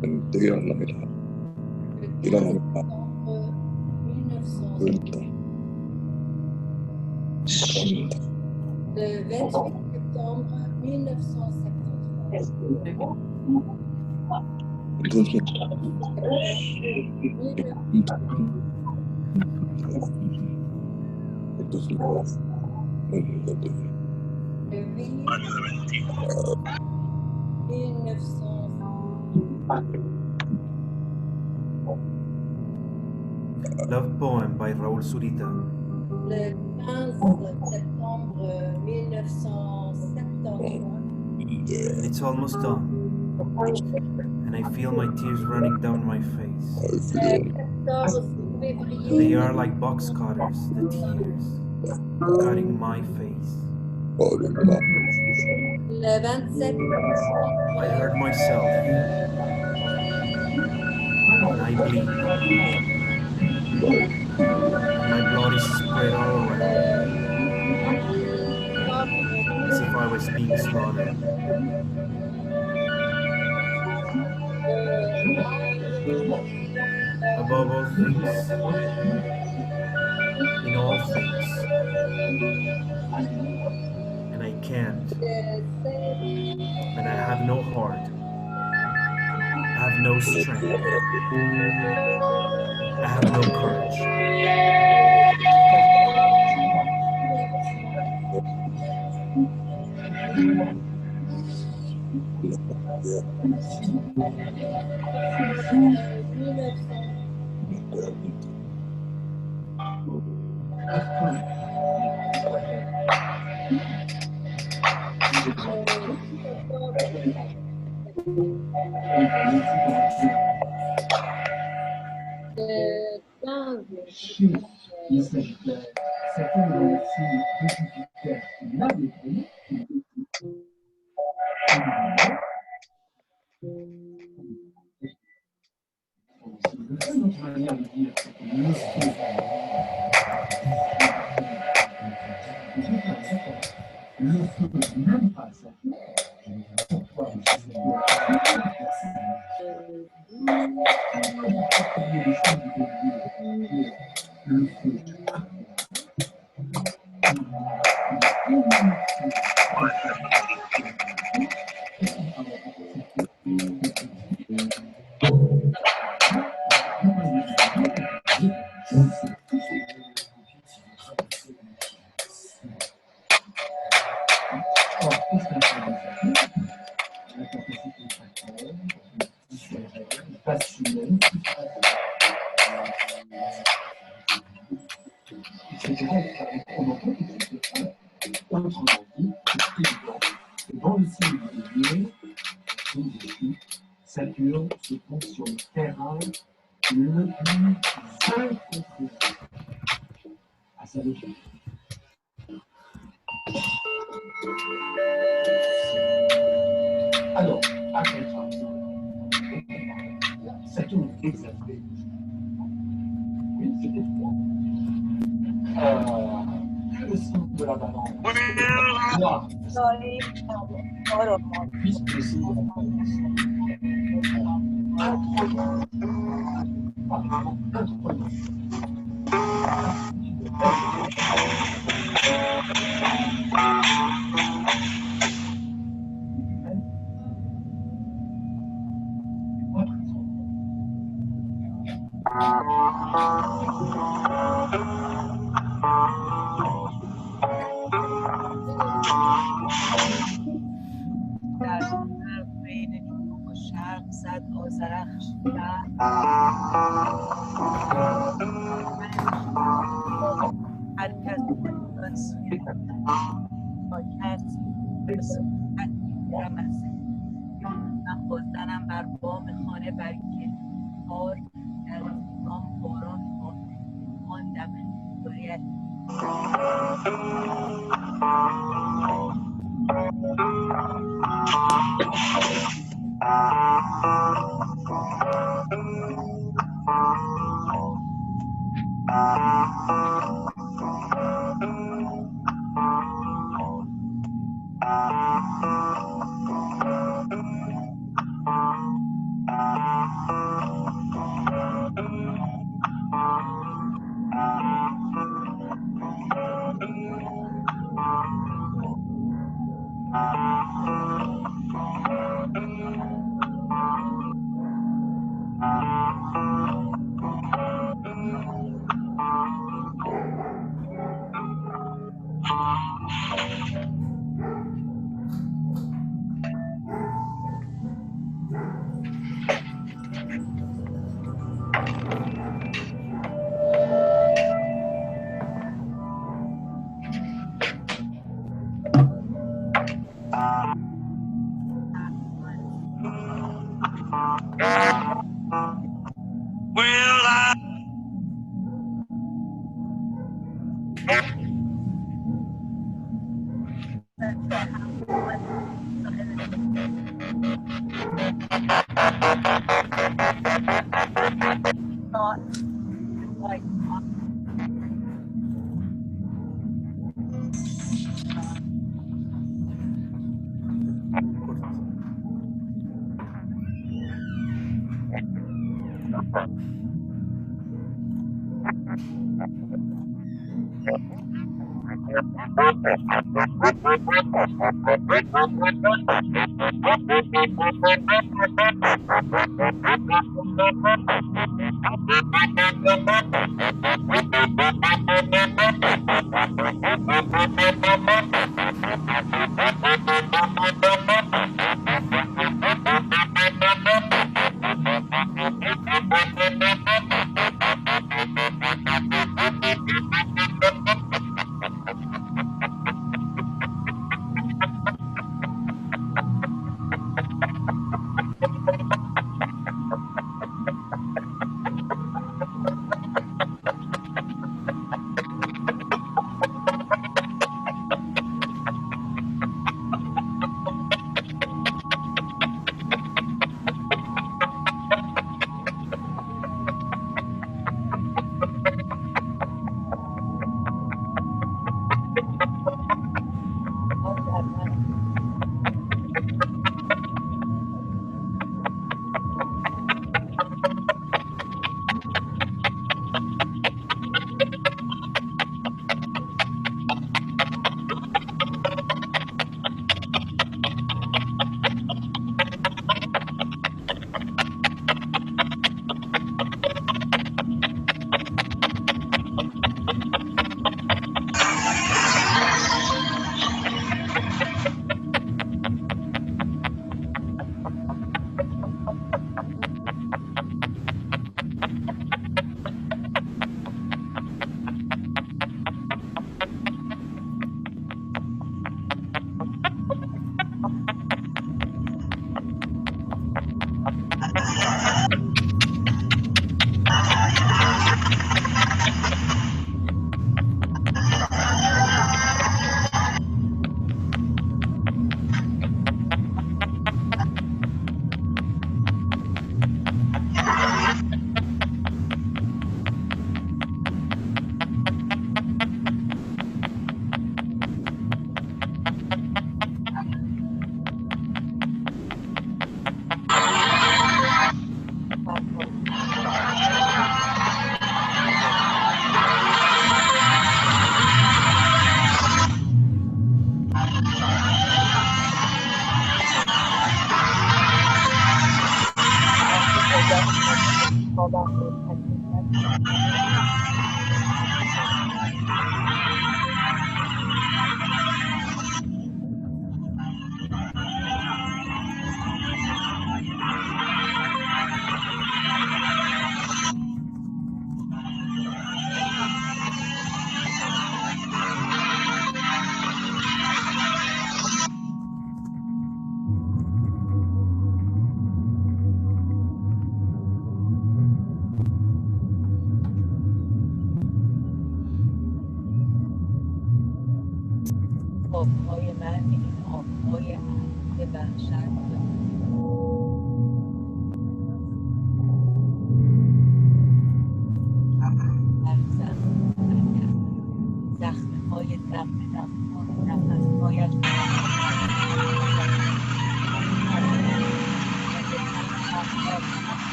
mentira no era. Mentira no era. Cuenta. Le 28 septembre 1973. Love Poem by Raúl Zurita. Le 15 septembre 1973. And it's almost done. And I feel my tears running down my face. Le 14 février. They are like box cutters, the tears, cutting my face. Le 27 I hurt myself, and I bleed, and my blood is spread all around, as if I was being slaughtered. Above all things, in all things, and I can't, and I have no heart, I have no strength, I have no courage. در فرق بین جنوب و شرق زد آذرخش هر کس خود سوی با کس به صورت رمز من بازدنم بر بام خانه برکه کار در گام باران ماندم باید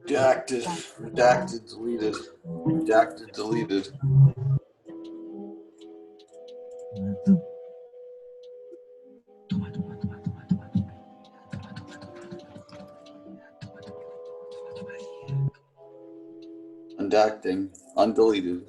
Redacted, redacted, deleted, redacted, deleted. Undacting, undeleted.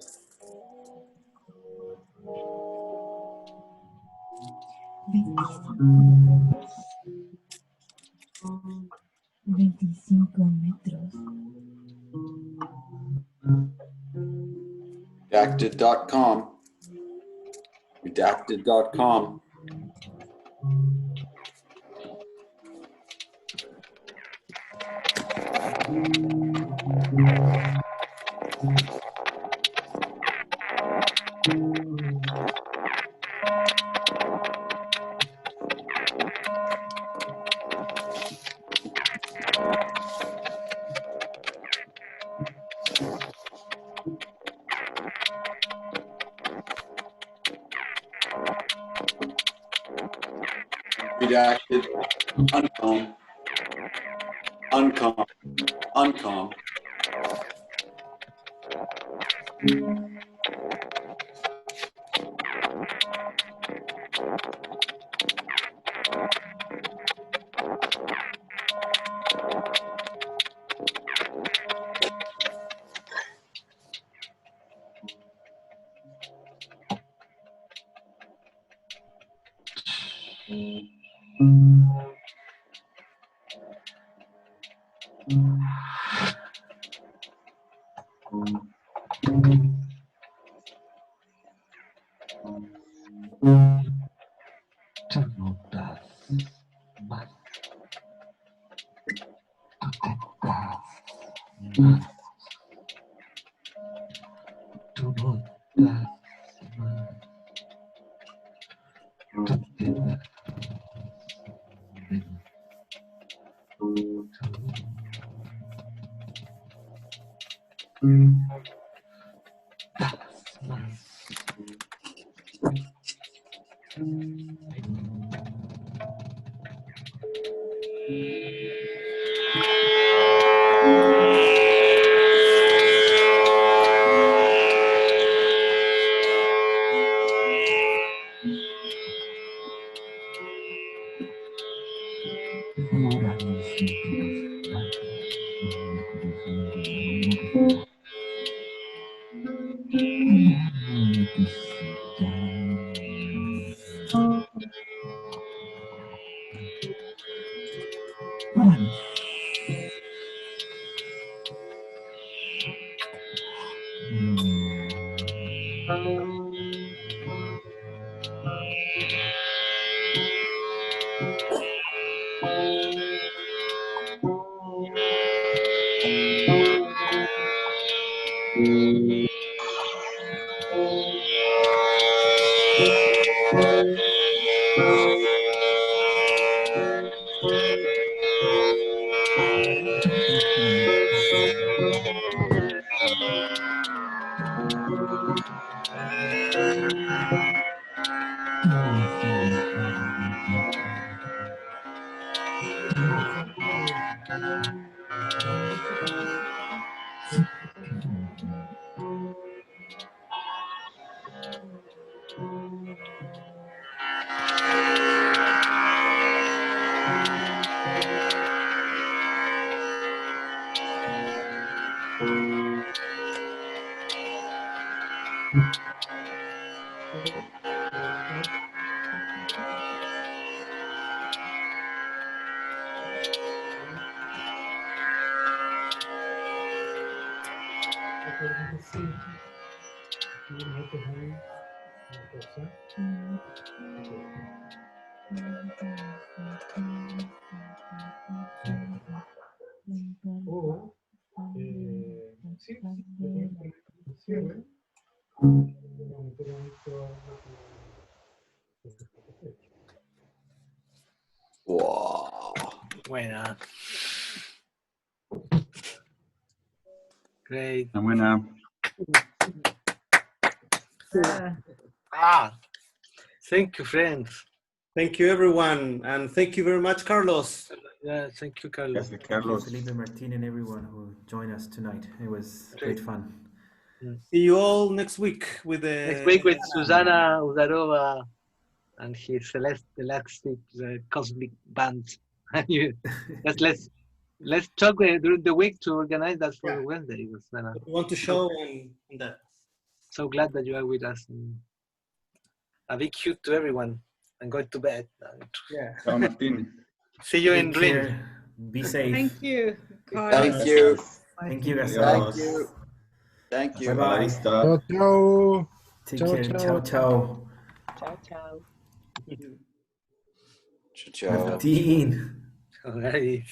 Redacted.com. Redacted.com. Redacted, uncom, uncom, uncom. Wow. Buena. Great. Buena. Thank you, friends. Thank you, everyone. And thank you very much, Carlos. Yeah, thank you, Carlos. Thank you, Felipe, Martin, and everyone who joined us tonight. It was great fun. See you all next week with the Next week with Susanna Udarova and his Celeste Elastic Cosmic Band. let's talk during the week to organize that for Wednesday. Susanna. We want to show and that. So glad that you are with us. A big hug to everyone. I'm going to bed. Yeah. Ciao, Martin. See you in Take Dream. care. Be safe. Thank you, Carlos. Thank you. Thank you, guys. Thank you. Thank you. Bye-bye. Ciao, ciao. Take Ciao, care. ciao. Ciao, ciao. Ciao, ciao. Ciao. Martin. All right.